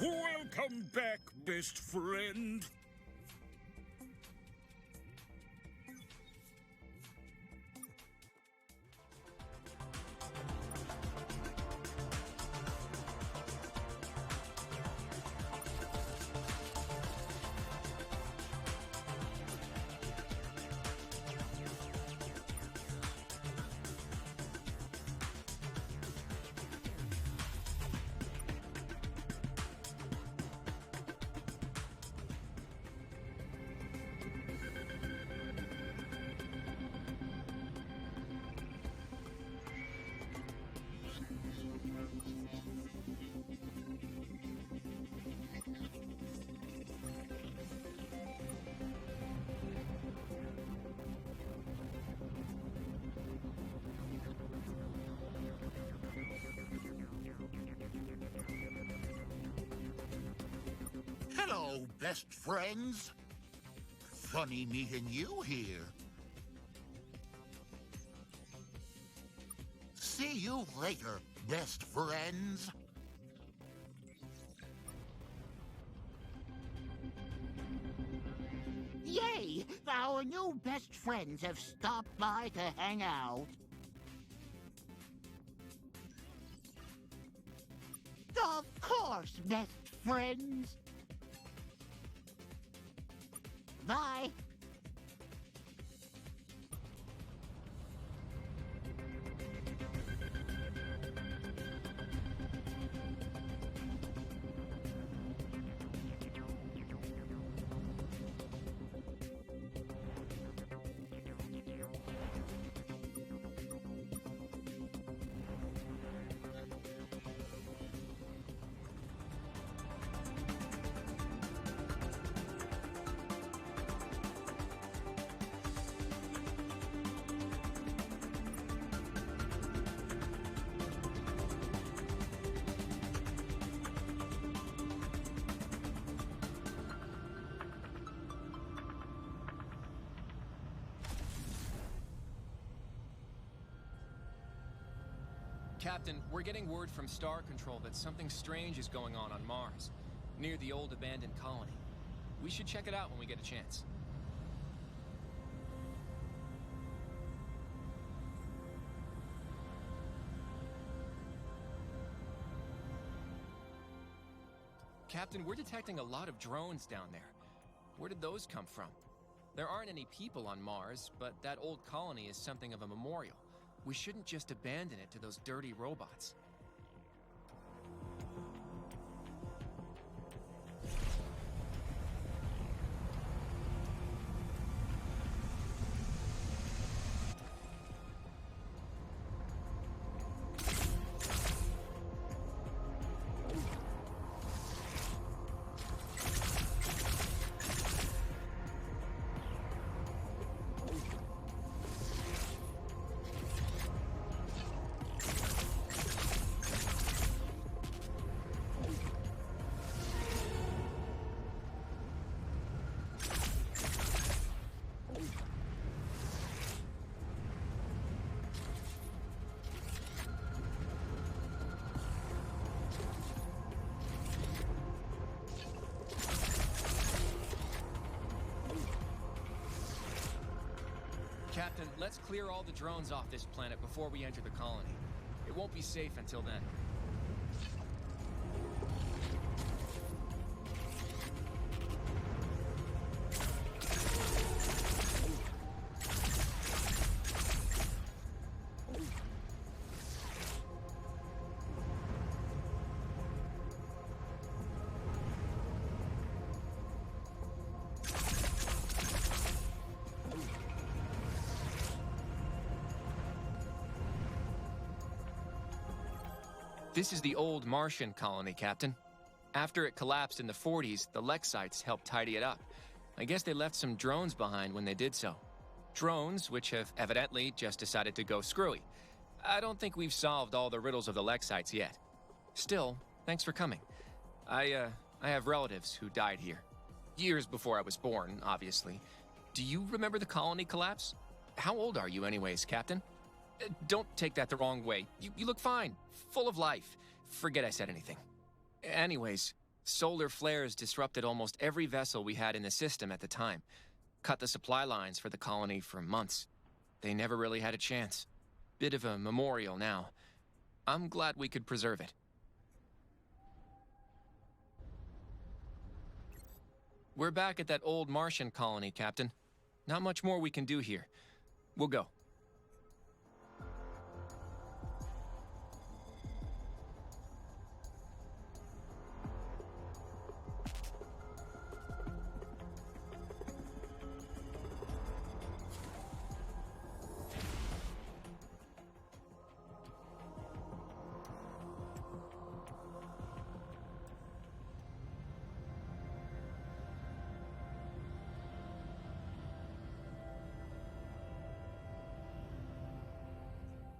Welcome back, best friend. Hello, best friends. Funny meeting you here. See you later, best friends. Yay! Our new best friends have stopped by to hang out. Of course, best friends. Bye. Captain, we're getting word from Star Control that something strange is going on Mars, near the old abandoned colony. We should check it out when we get a chance. Captain, we're detecting a lot of drones down there. Where did those come from? There aren't any people on Mars, but that old colony is something of a memorial. We shouldn't just abandon it to those dirty robots. Captain, let's clear all the drones off this planet before we enter the colony. It won't be safe until then. This is the old Martian colony, Captain. After it collapsed in the 40s, the Lexites helped tidy it up. I guess they left some drones behind when they did so. Drones which have evidently just decided to go screwy. I don't think we've solved all the riddles of the Lexites yet. Still, thanks for coming. I have relatives who died here. Years before I was born, obviously. Do you remember the colony collapse? How old are you anyways, Captain? Don't take that the wrong way. You look fine, full of life. Forget I said anything. Anyways, solar flares disrupted almost every vessel we had in the system at the time. Cut the supply lines for the colony for months. They never really had a chance. Bit of a memorial now. I'm glad we could preserve it. We're back at that old Martian colony, Captain. Not much more we can do here. We'll go.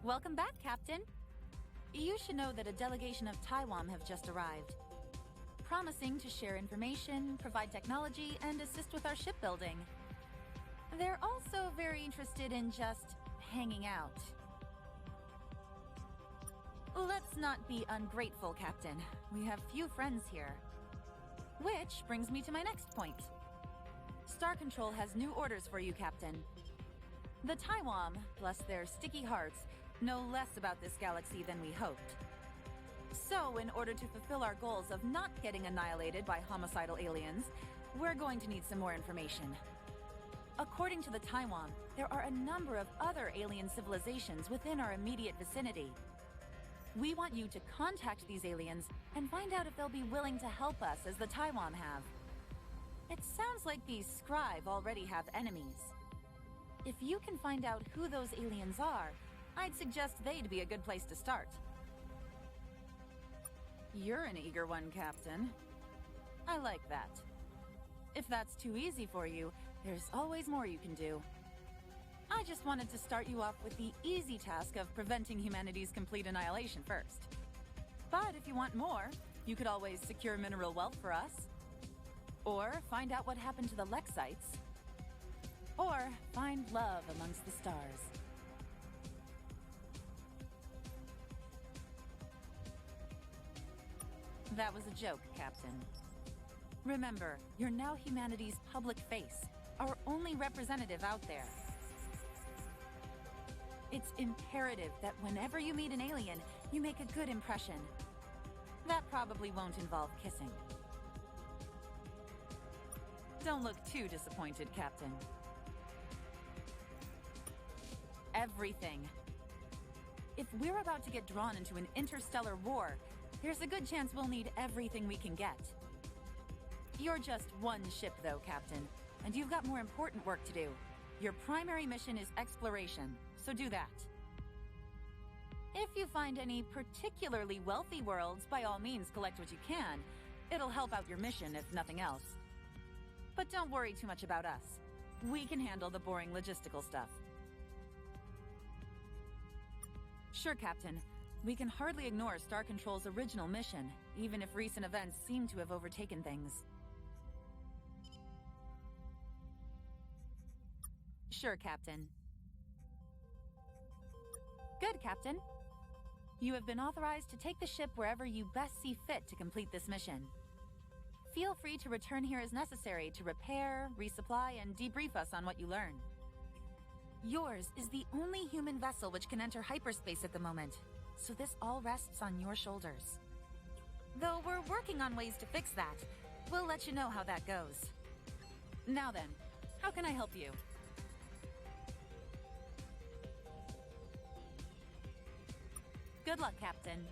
Welcome back, Captain. You should know that a delegation of Taiwan have just arrived, promising to share information, provide technology, and assist with our shipbuilding. They're also very interested in just hanging out. Let's not be ungrateful, Captain. We have few friends here. Which brings me to my next point. Star Control has new orders for you, Captain. The Taiwan, bless their sticky hearts, know less about this galaxy than we hoped. So, in order to fulfill our goals of not getting annihilated by homicidal aliens, we're going to need some more information. According to the Taiwan, there are a number of other alien civilizations within our immediate vicinity. We want you to contact these aliens and find out if they'll be willing to help us as the Taiwan have. It sounds like these Scribe already have enemies. If you can find out who those aliens are, I'd suggest they'd be a good place to start. You're an eager one, Captain. I like that. If that's too easy for you, there's always more you can do. I just wanted to start you off with the easy task of preventing humanity's complete annihilation first. But if you want more, you could always secure mineral wealth for us. Or find out what happened to the Lexites. Or find love amongst the stars. That was a joke, Captain. Remember, you're now humanity's public face, our only representative out there. It's imperative that whenever you meet an alien, you make a good impression. That probably won't involve kissing. Don't look too disappointed, Captain. Everything. If we're about to get drawn into an interstellar war, there's a good chance we'll need everything we can get. You're just one ship, though, Captain, and you've got more important work to do. Your primary mission is exploration, so do that. If you find any particularly wealthy worlds, by all means collect what you can. It'll help out your mission, if nothing else. But don't worry too much about us. We can handle the boring logistical stuff. Sure, Captain. We can hardly ignore Star Control's original mission, even if recent events seem to have overtaken things. Sure, Captain. Good, Captain. You have been authorized to take the ship wherever you best see fit to complete this mission. Feel free to return here as necessary to repair, resupply, and debrief us on what you learn. Yours is the only human vessel which can enter hyperspace at the moment, so this all rests on your shoulders. Though we're working on ways to fix that. We'll let you know how that goes. Now then, how can I help you? Good luck, Captain.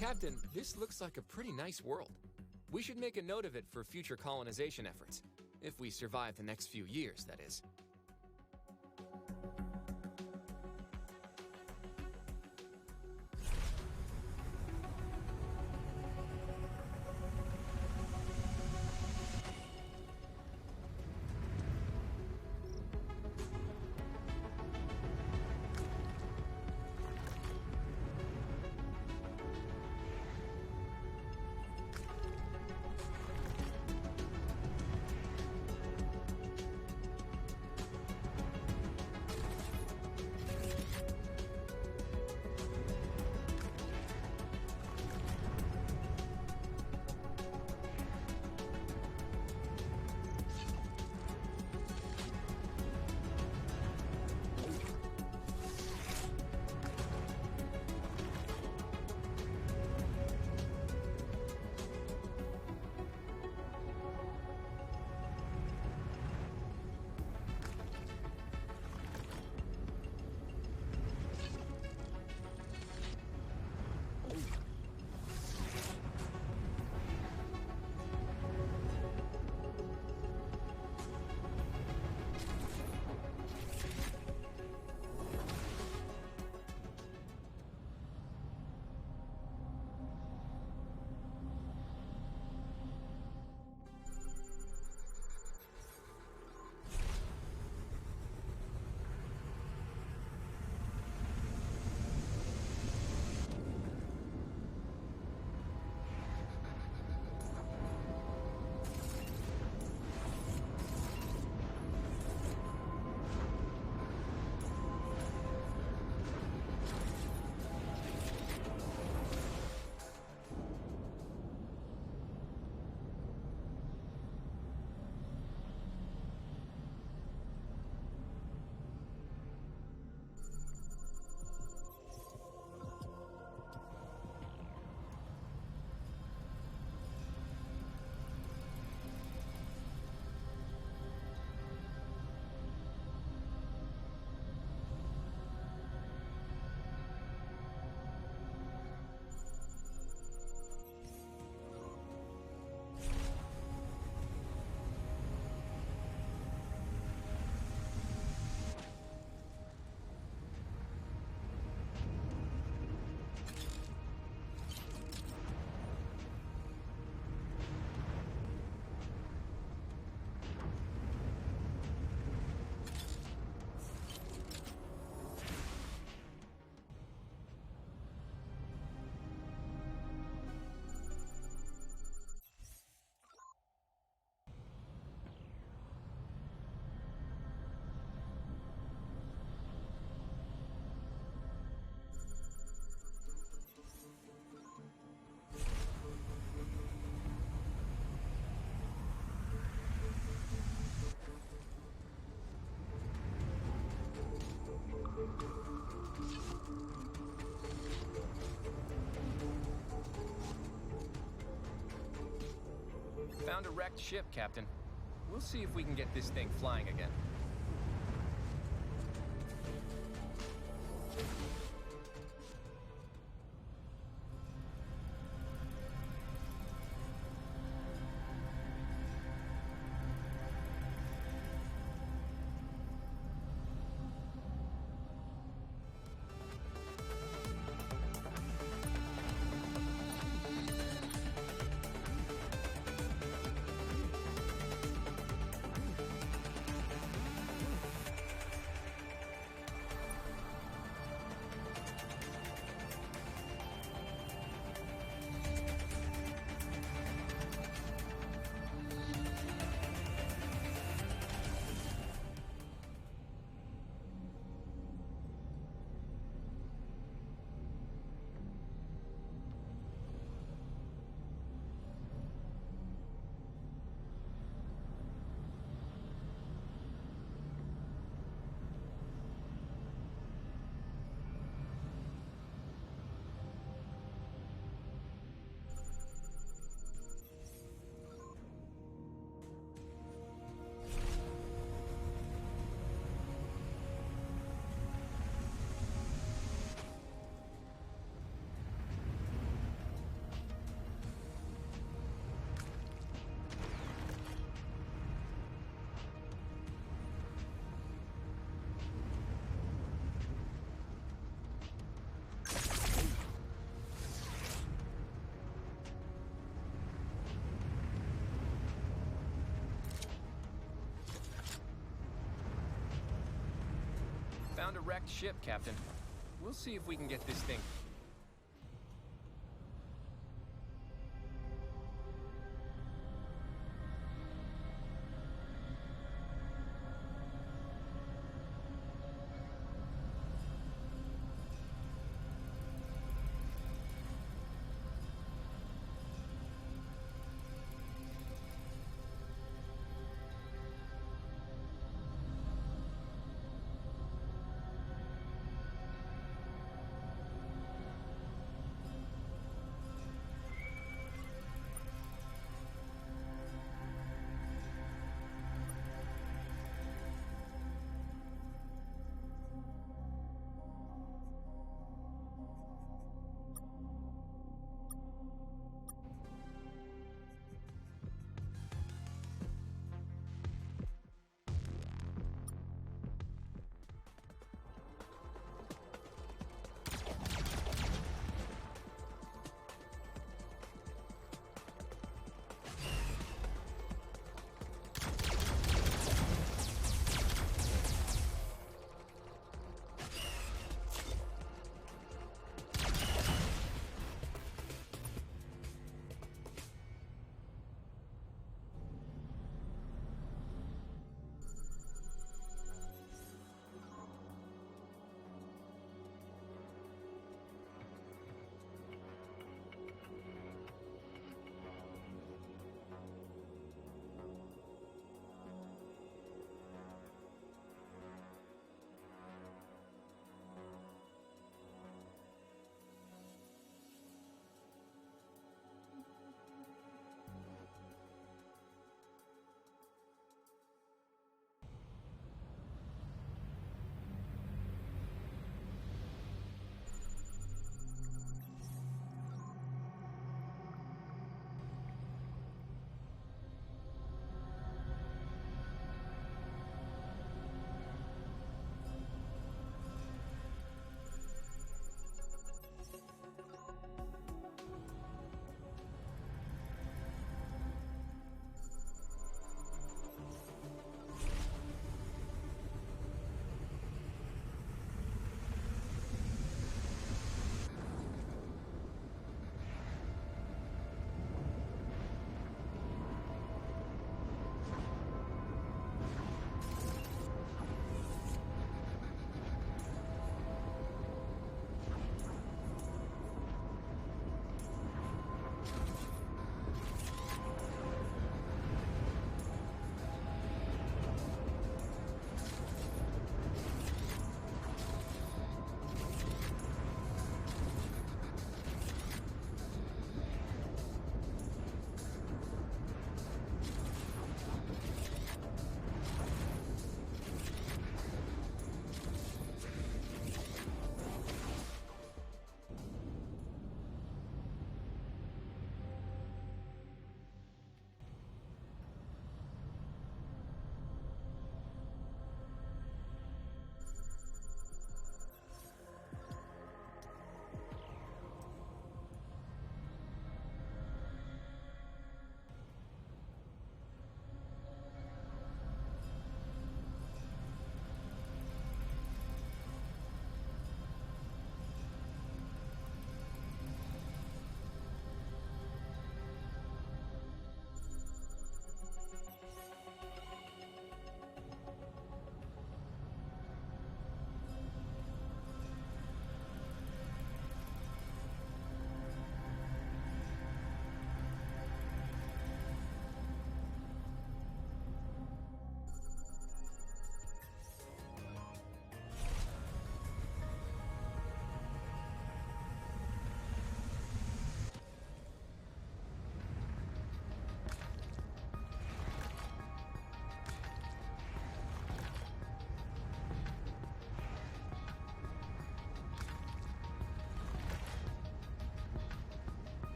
Captain, this looks like a pretty nice world. We should make a note of it for future colonization efforts. If we survive the next few years, that is. Found a wrecked ship, Captain. We'll see if we can get this thing flying again. Found a wrecked ship, Captain. We'll see if we can get this thing.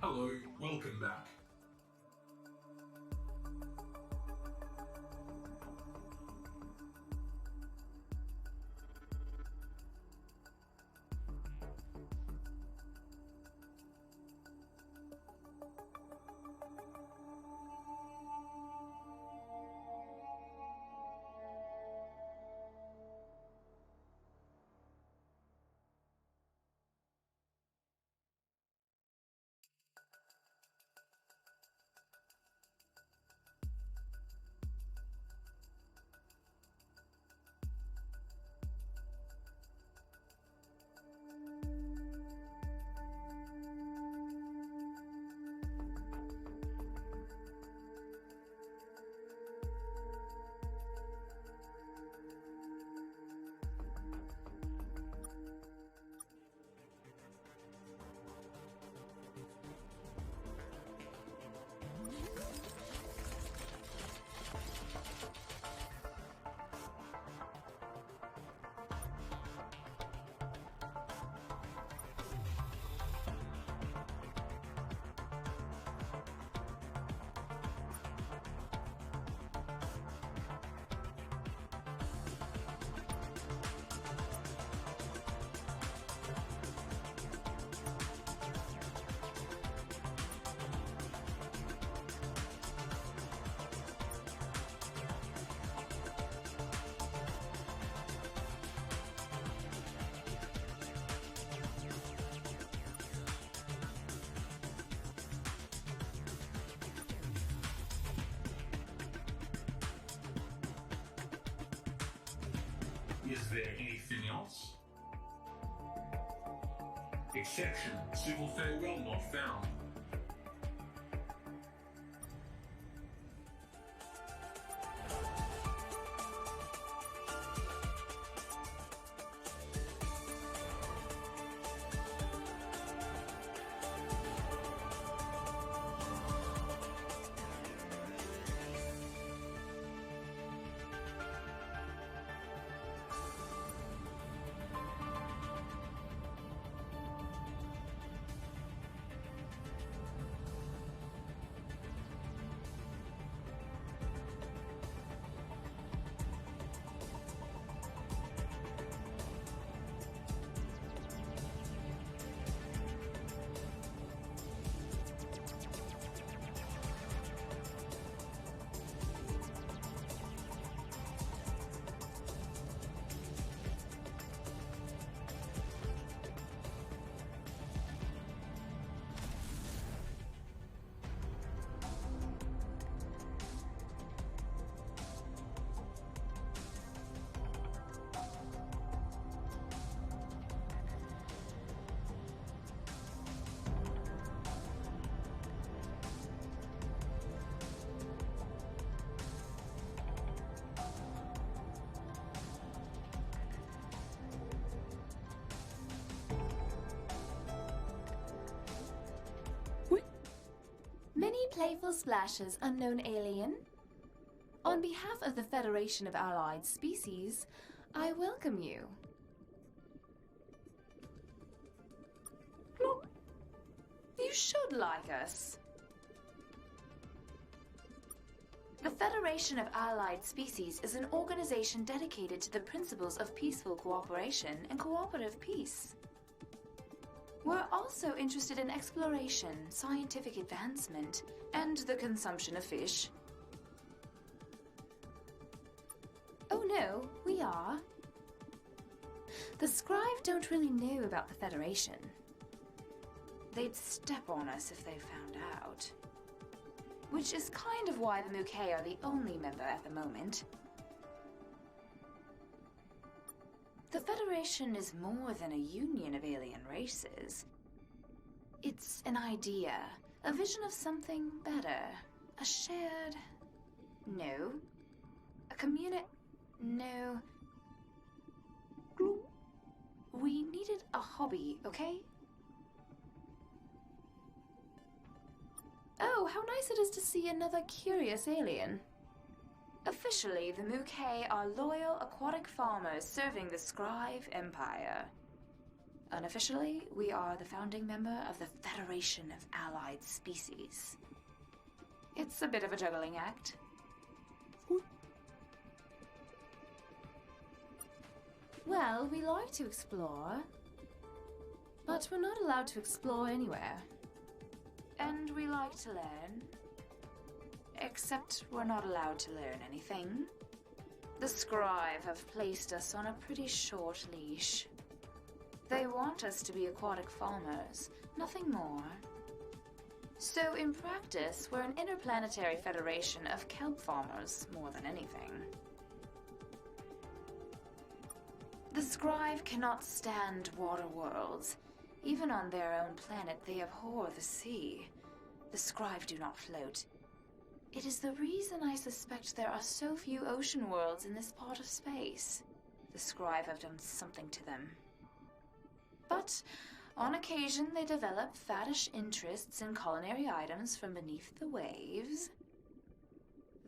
Hello, welcome back. Is there anything else? Exception, civil farewell not found. Many playful splashes, unknown alien. On behalf of the Federation of Allied Species, I welcome you. Look, you should like us. The Federation of Allied Species is an organization dedicated to the principles of peaceful cooperation and cooperative peace. We're also interested in exploration, scientific advancement, and the consumption of fish. Oh no, we are. The Scribe don't really know about the Federation. They'd step on us if they found out. Which is kind of why the Mukei are the only member at the moment. The Federation is more than a union of alien races. It's an idea, a vision of something better, a shared... No. A No. We needed a hobby, okay? Oh, how nice it is to see another curious alien. Officially, the Mukei are loyal aquatic farmers serving the Scribe Empire. Unofficially, we are the founding member of the Federation of Allied Species. It's a bit of a juggling act. Well, we like to explore, but we're not allowed to explore anywhere. And we like to learn. Except we're not allowed to learn anything. The Scribe have placed us on a pretty short leash. They want us to be aquatic farmers, nothing more. So in practice, we're an interplanetary federation of kelp farmers more than anything. The Scribe cannot stand water worlds. Even on their own planet, they abhor the sea. The Scribe do not float. It is the reason I suspect there are so few ocean worlds in this part of space. The Scribe have done something to them. But on occasion, they develop faddish interests in culinary items from beneath the waves.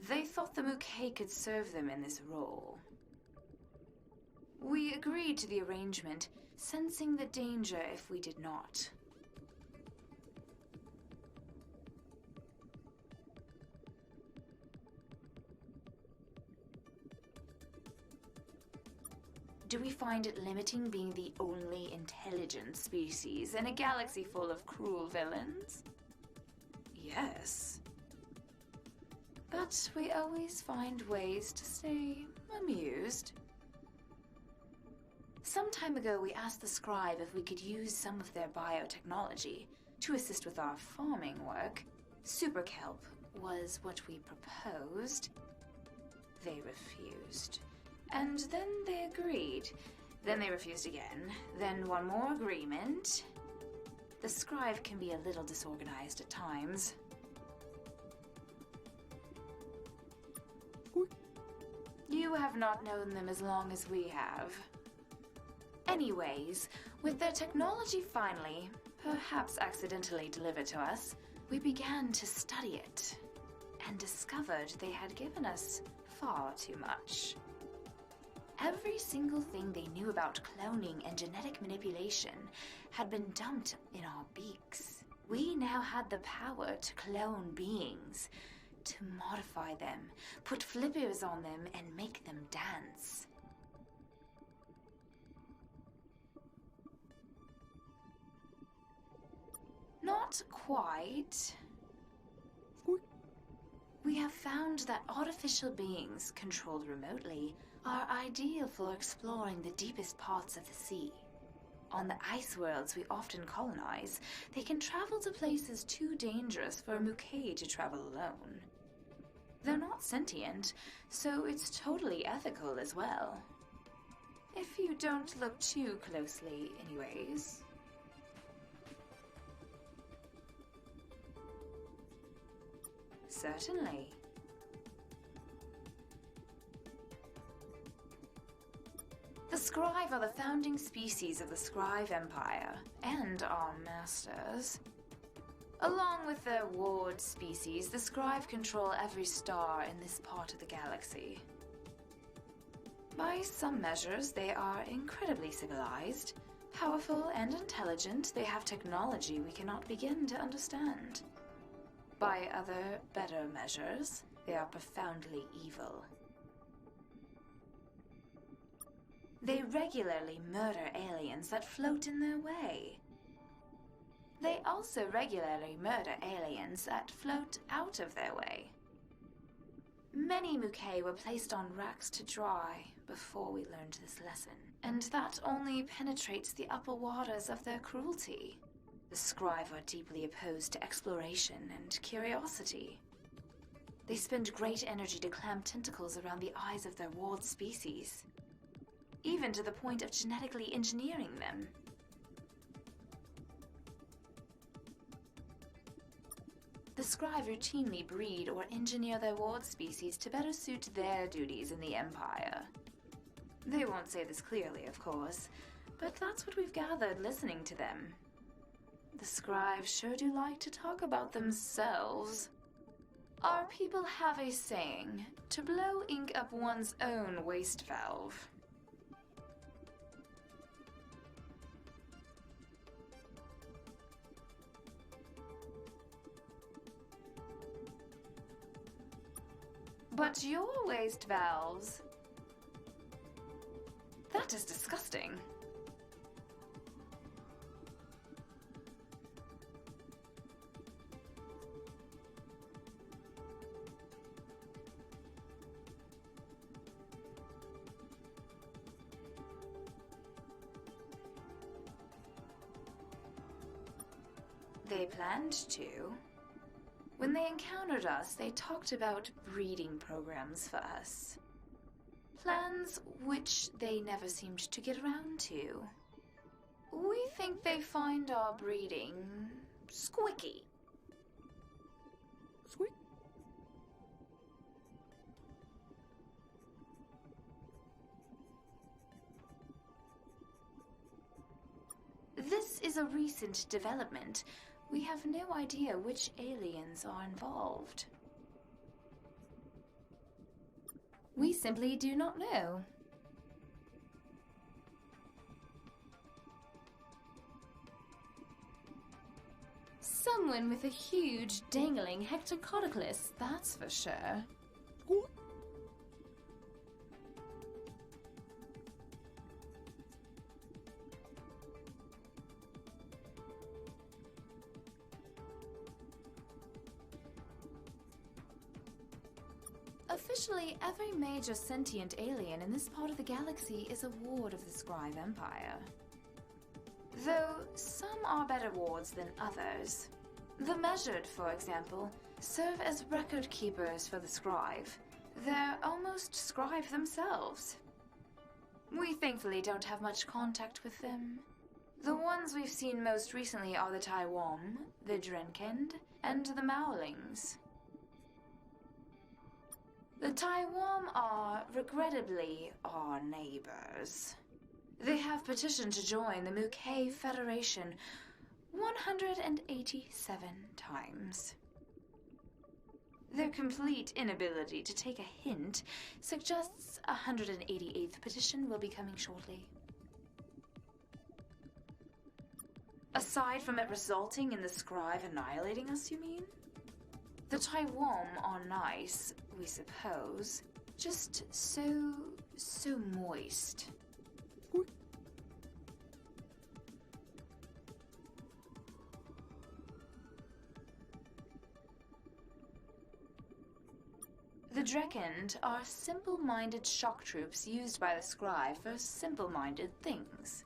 They thought the Mukei could serve them in this role. We agreed to the arrangement, sensing the danger if we did not. Do we find it limiting being the only intelligent species in a galaxy full of cruel villains? Yes. But we always find ways to stay amused. Some time ago, we asked the Scribe if we could use some of their biotechnology to assist with our farming work. Super kelp was what we proposed. They refused. And then they agreed. Then they refused again. Then one more agreement. The Scribe can be a little disorganized at times. You have not known them as long as we have. Anyways, with their technology finally, perhaps accidentally delivered to us, we began to study it, and discovered they had given us far too much. Every single thing they knew about cloning and genetic manipulation had been dumped in our beaks. We now had the power to clone beings, to modify them, put flippers on them, and make them dance. Not quite. We have found that artificial beings controlled remotely are ideal for exploring the deepest parts of the sea. On the ice worlds we often colonize, they can travel to places too dangerous for a Mukei to travel alone. They're not sentient, so it's totally ethical as well. If you don't look too closely, anyways. Certainly. The Scribe are the founding species of the Scribe Empire, and our masters. Along with their ward species, the Scribe control every star in this part of the galaxy. By some measures, they are incredibly civilized. Powerful and intelligent, they have technology we cannot begin to understand. By other, better measures, they are profoundly evil. They regularly murder aliens that float in their way. They also regularly murder aliens that float out of their way. Many Mukei were placed on racks to dry before we learned this lesson, and that only penetrates the upper waters of their cruelty. The Scribe are deeply opposed to exploration and curiosity. They spend great energy to clamp tentacles around the eyes of their ward species, even to the point of genetically engineering them. The Scribe routinely breed or engineer their ward species to better suit their duties in the Empire. They won't say this clearly, of course, but that's what we've gathered listening to them. The Scribes sure do like to talk about themselves. Our people have a saying, to blow ink up one's own waste valve. But your waste valves... That is disgusting. They planned to. When they encountered us, they talked about breeding programs for us. Plans which they never seemed to get around to. We think they find our breeding squicky. Sweet. This is a recent development. We have no idea which aliens are involved. We simply do not know. Someone with a huge dangling hectocotylus, that's for sure. Officially, every major sentient alien in this part of the galaxy is a ward of the Scribe Empire. Though some are better wards than others. The Measured, for example, serve as record keepers for the Scribe. They're almost Scribe themselves. We thankfully don't have much contact with them. The ones we've seen most recently are the Taiwan, the Drenkend, and the Maolings. The Taiwan are, regrettably, our neighbors. They have petitioned to join the Mukei Federation 187 times. Their complete inability to take a hint suggests a 188th petition will be coming shortly. Aside from it resulting in the Scribe annihilating us, you mean? The Taiwan are nice, we suppose. Just so moist. The Drenkend are simple-minded shock troops used by the Scribe for simple-minded things.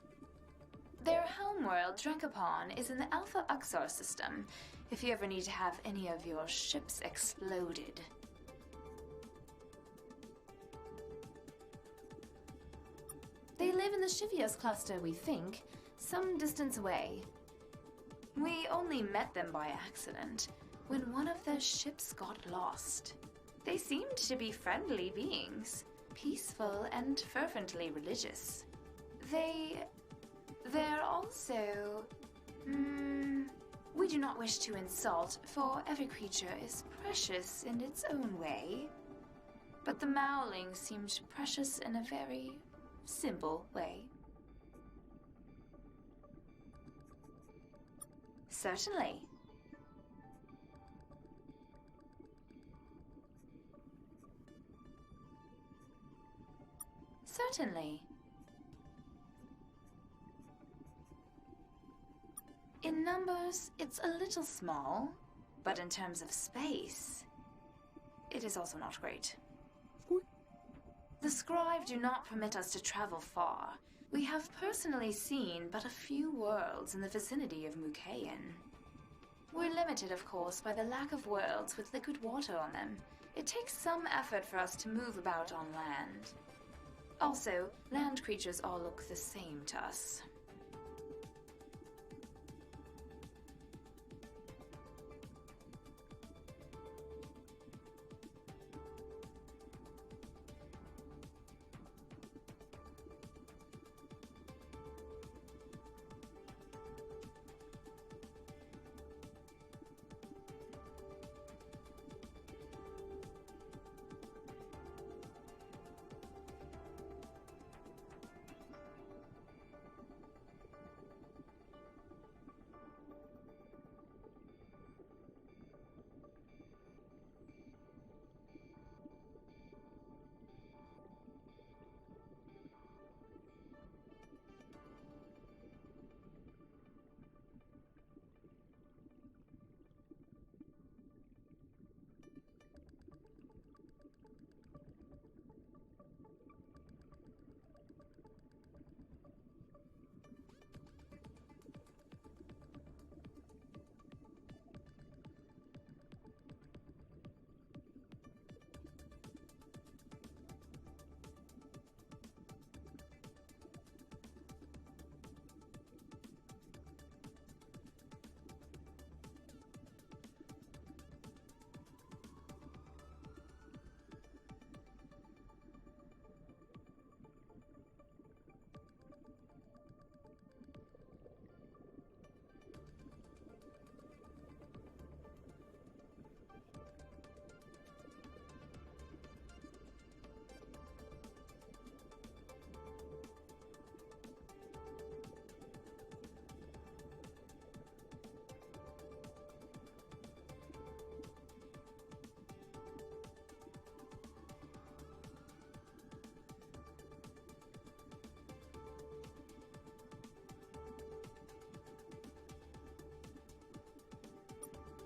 Their homeworld, Drenkapon, is in the Alpha Uxor system, if you ever need to have any of your ships exploded. They live in the Shivios cluster, we think, some distance away. We only met them by accident, when one of their ships got lost. They seemed to be friendly beings, peaceful and fervently religious. They're also... we do not wish to insult, for every creature is precious in its own way. But the Maoling seemed precious in a very simple way. Certainly. Certainly. In numbers, it's a little small, but in terms of space, it is also not great. The Scribe do not permit us to travel far. We have personally seen but a few worlds in the vicinity of Mukayan. We're limited, of course, by the lack of worlds with liquid water on them. It takes some effort for us to move about on land. Also, land creatures all look the same to us.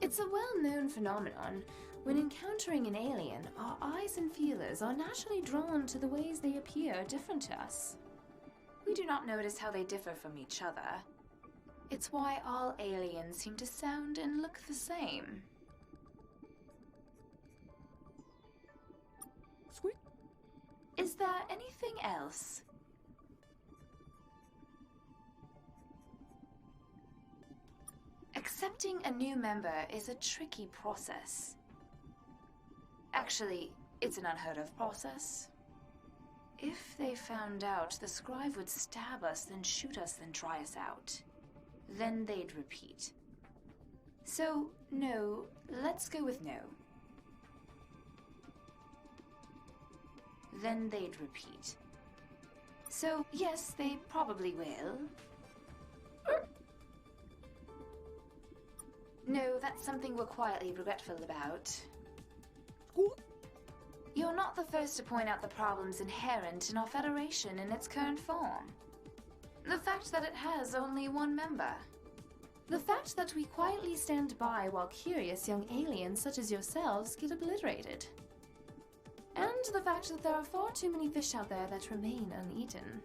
It's a well-known phenomenon. When encountering an alien, our eyes and feelers are naturally drawn to the ways they appear different to us. We do not notice how they differ from each other. It's why all aliens seem to sound and look the same. Squeak. Is there anything else? Accepting a new member is a tricky process. Actually, it's an unheard of process. If they found out the scribe would stab us, then shoot us, then try us out, then they'd repeat. So, no, let's go with no. Then they'd repeat. So, yes, they probably will. No, that's something we're quietly regretful about. You're not the first to point out the problems inherent in our Federation in its current form. The fact that it has only one member. The fact that we quietly stand by while curious young aliens such as yourselves get obliterated. And the fact that there are far too many fish out there that remain uneaten.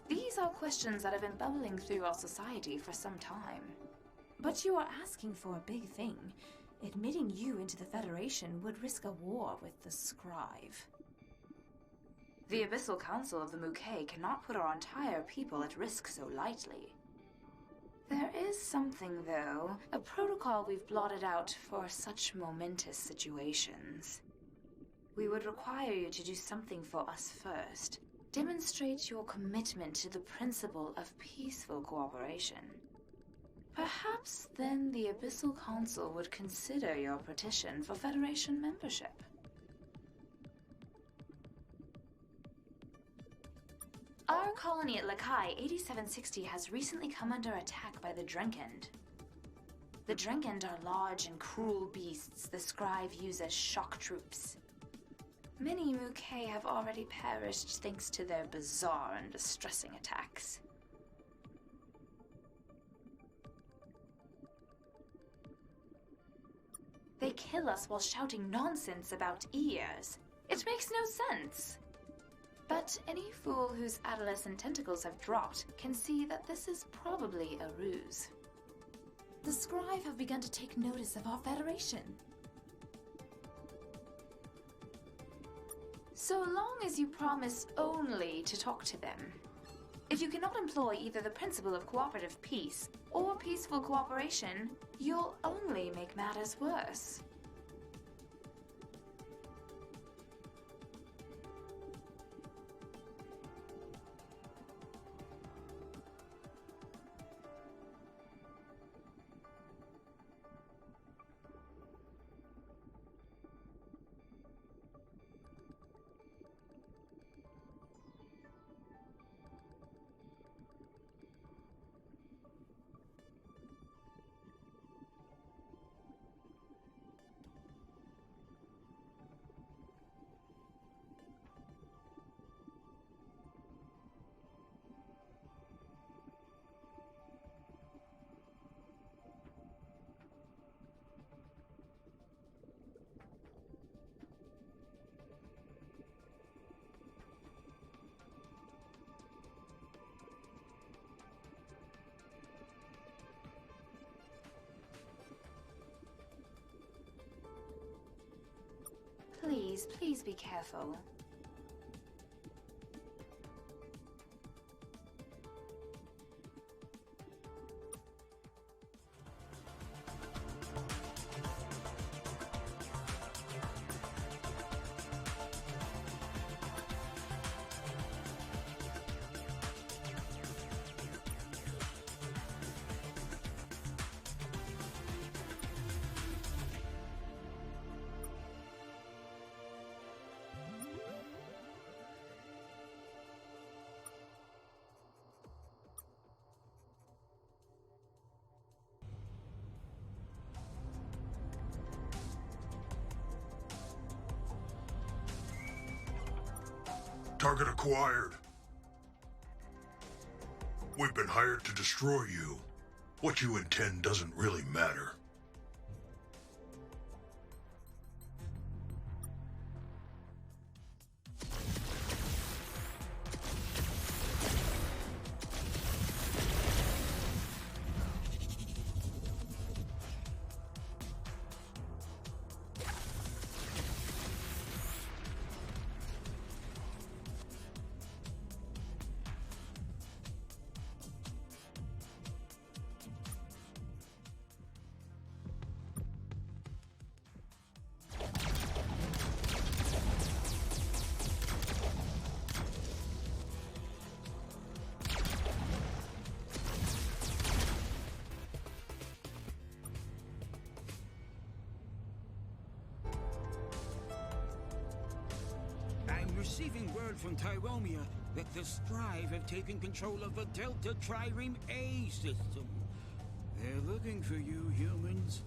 These are questions that have been bubbling through our society for some time. But you are asking for a big thing. Admitting you into the Federation would risk a war with the Scribe. The Abyssal Council of the Muke cannot put our entire people at risk so lightly. There is something, though, a protocol we've blotted out for such momentous situations. We would require you to do something for us first. Demonstrate your commitment to the principle of peaceful cooperation. Perhaps then the Abyssal Council would consider your petition for Federation membership. Our colony at Lakai 8760 has recently come under attack by the Drenkend. The Drenkend are large and cruel beasts the Scribe use as shock troops. Many Muke have already perished thanks to their bizarre and distressing attacks. They kill us while shouting nonsense about ears. It makes no sense. But any fool whose adolescent tentacles have dropped can see that this is probably a ruse. The Scribe have begun to take notice of our Federation. So long as you promise only to talk to them. If you cannot employ either the principle of cooperative peace or peaceful cooperation, you'll only make matters worse. Please be careful. Target acquired. We've been hired to destroy you. What you intend doesn't really matter. receiving word from Tyromia that the Strive have taken control of the Delta Trireme A system. They're looking for you, humans.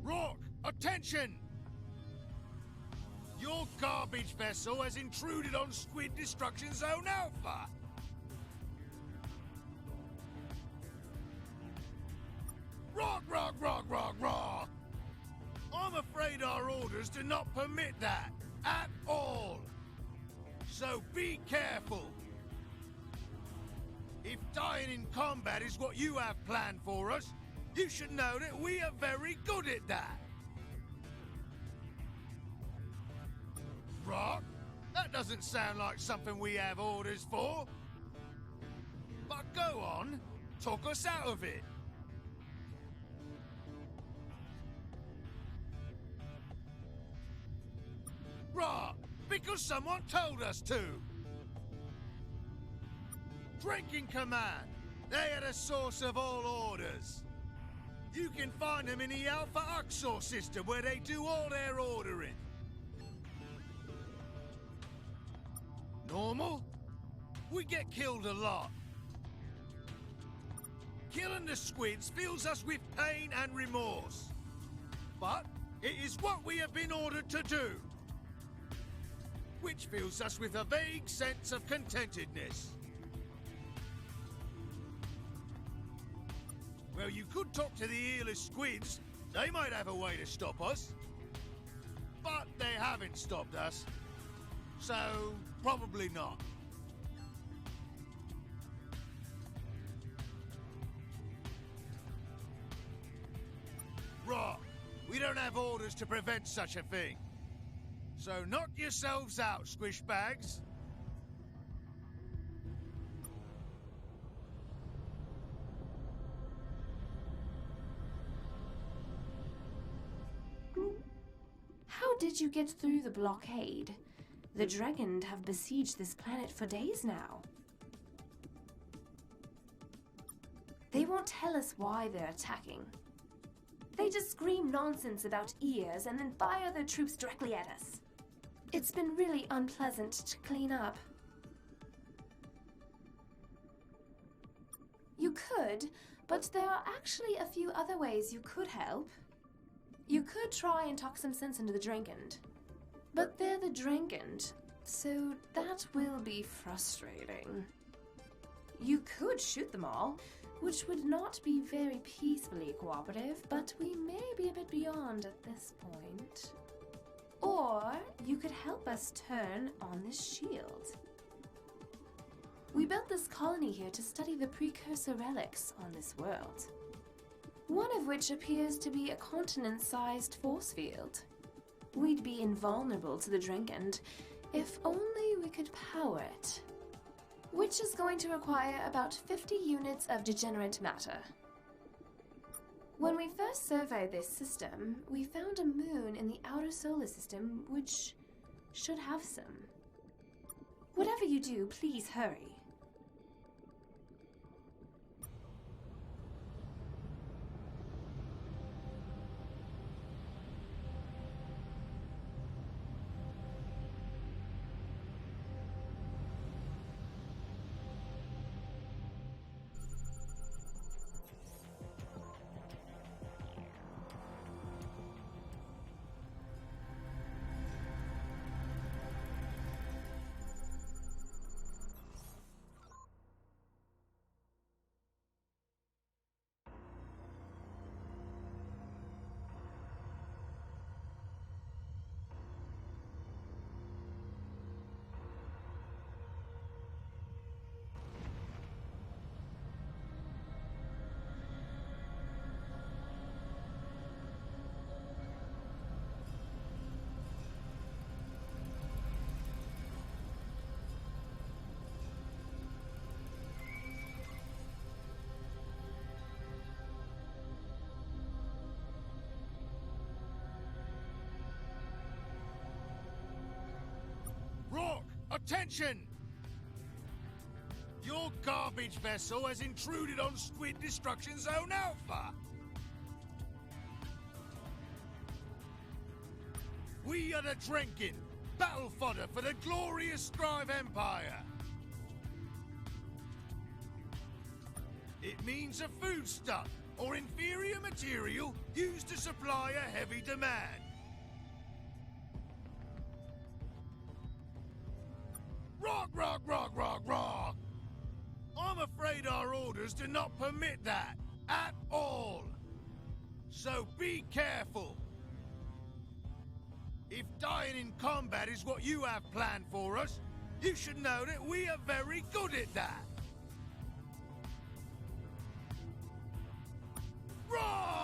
Rourke, attention! Your garbage vessel has intruded on Squid Destruction Zone Alpha! Rourke! I'm afraid our orders do not permit that, at all! So be careful! If dying in combat is what you have planned for us, you should know that we are very good at that! Rourke, that doesn't sound like something we have orders for. But go on, talk us out of it. Rourke, because someone told us to. Drinking Command, they are the source of all orders. You can find them in the Alpha Uxor system where they do all their ordering. Normal? We get killed a lot. Killing the squids fills us with pain and remorse. But it is what we have been ordered to do. Which fills us with a vague sense of contentedness. Well, you could talk to the earless squids. They might have a way to stop us. But they haven't stopped us. So, probably not. Rourke, we don't have orders to prevent such a thing. So knock yourselves out, squishbags. How did you get through the blockade? The Dragond have besieged this planet for days now. They won't tell us why they're attacking. They just scream nonsense about ears and then fire their troops directly at us. It's been really unpleasant to clean up. You could, but there are actually a few other ways you could help. You could try and talk some sense into the Dragond. But they're the Dragond, so that will be frustrating. You could shoot them all, which would not be very peacefully cooperative, but we may be a bit beyond at this point. Or you could help us turn on this shield. We built this colony here to study the precursor relics on this world. One of which appears to be a continent-sized force field. We'd be invulnerable to the Dragond if only we could power it. Which is going to require about 50 units of degenerate matter. When we first surveyed this system, we found a moon in the outer solar system which should have some. Whatever you do, please hurry. Rourke, attention! Your garbage vessel has intruded on Squid Destruction Zone Alpha. We are the Drenkin, battle fodder for the glorious Scribe Empire. It means a foodstuff or inferior material used to supply a heavy demand. Rock. I'm afraid our orders do not permit that at all. So be careful. If dying in combat is what you have planned for us, you should know that we are very good at that. Rock!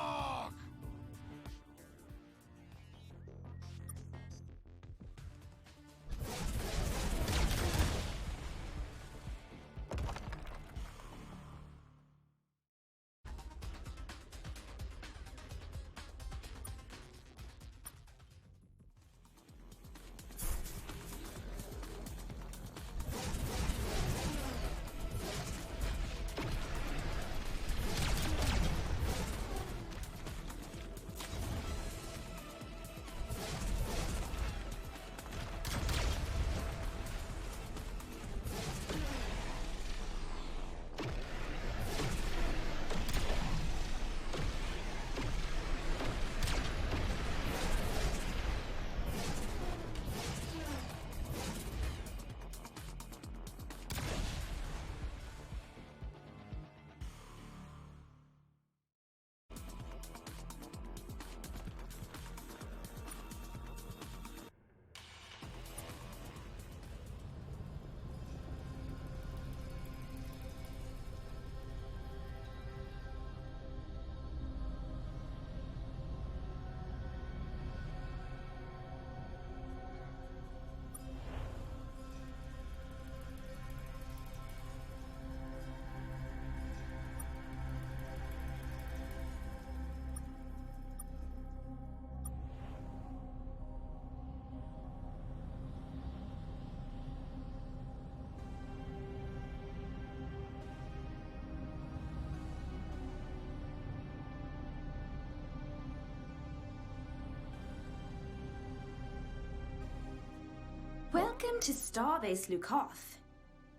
Welcome to Starbase Lukoth.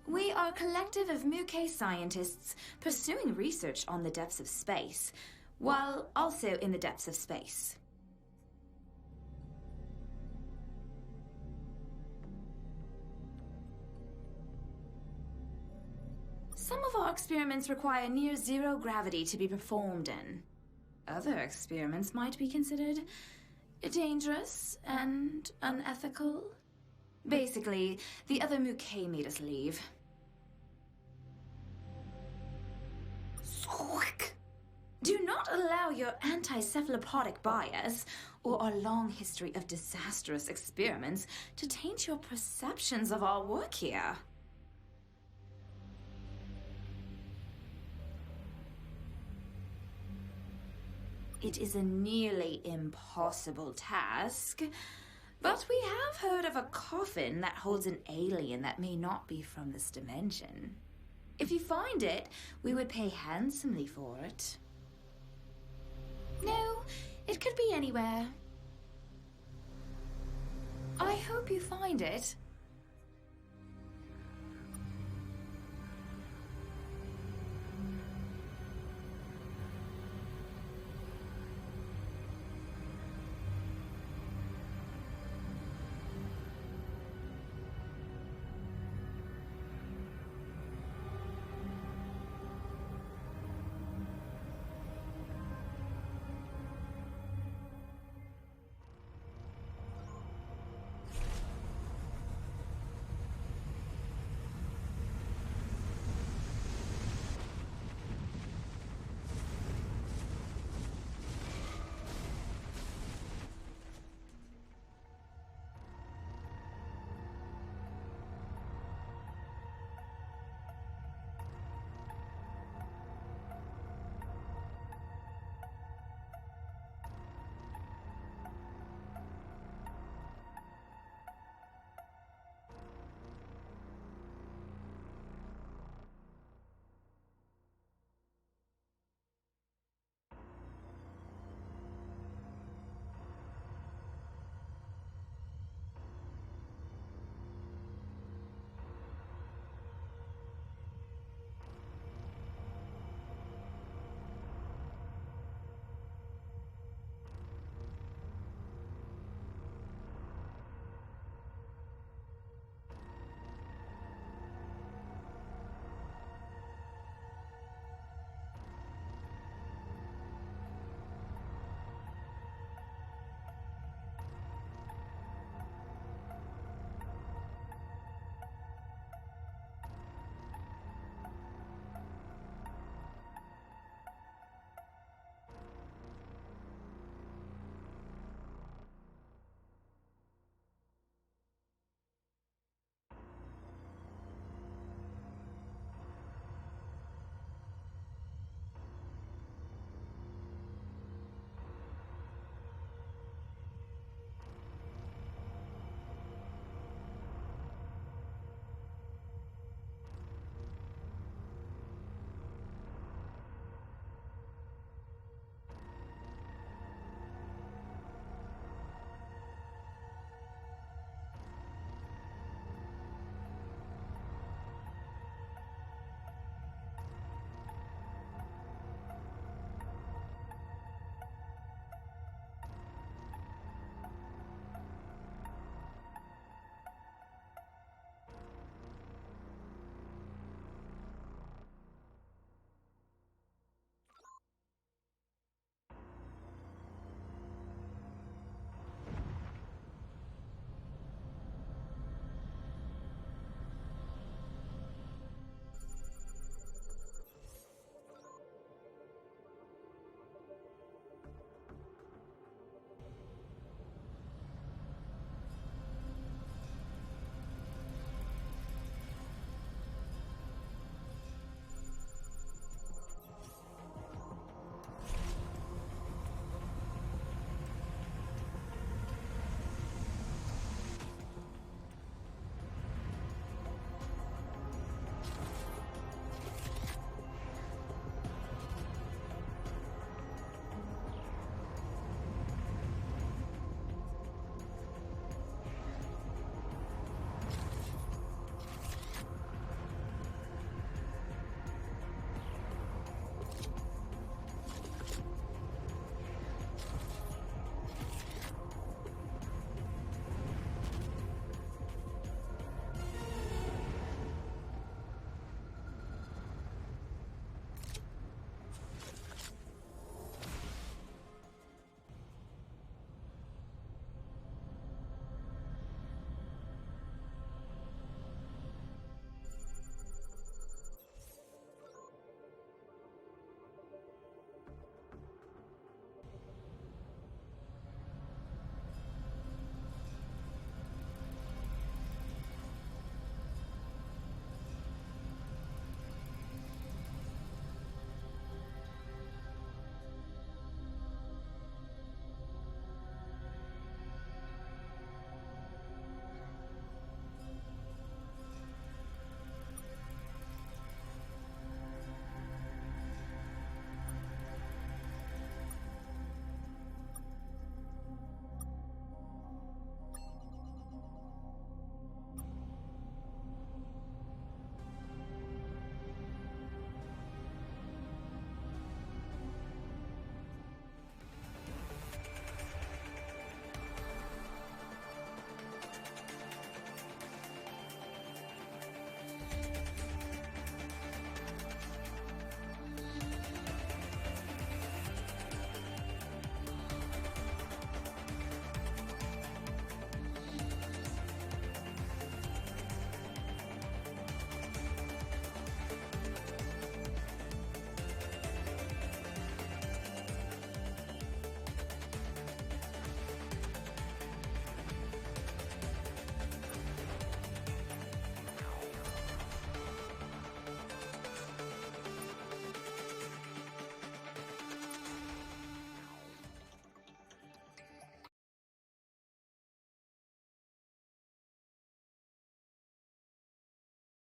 We are a collective of Muke scientists pursuing research on the depths of space, while also in the depths of space. Some of our experiments require near-zero gravity to be performed in. Other experiments might be considered dangerous and unethical. Basically, the other Muke made us leave. Do not allow your anti-cephalopodic bias or our long history of disastrous experiments to taint your perceptions of our work here. It is a nearly impossible task, but we have heard of a coffin that holds an alien that may not be from this dimension. If you find it, we would pay handsomely for it. No, it could be anywhere. I hope you find it.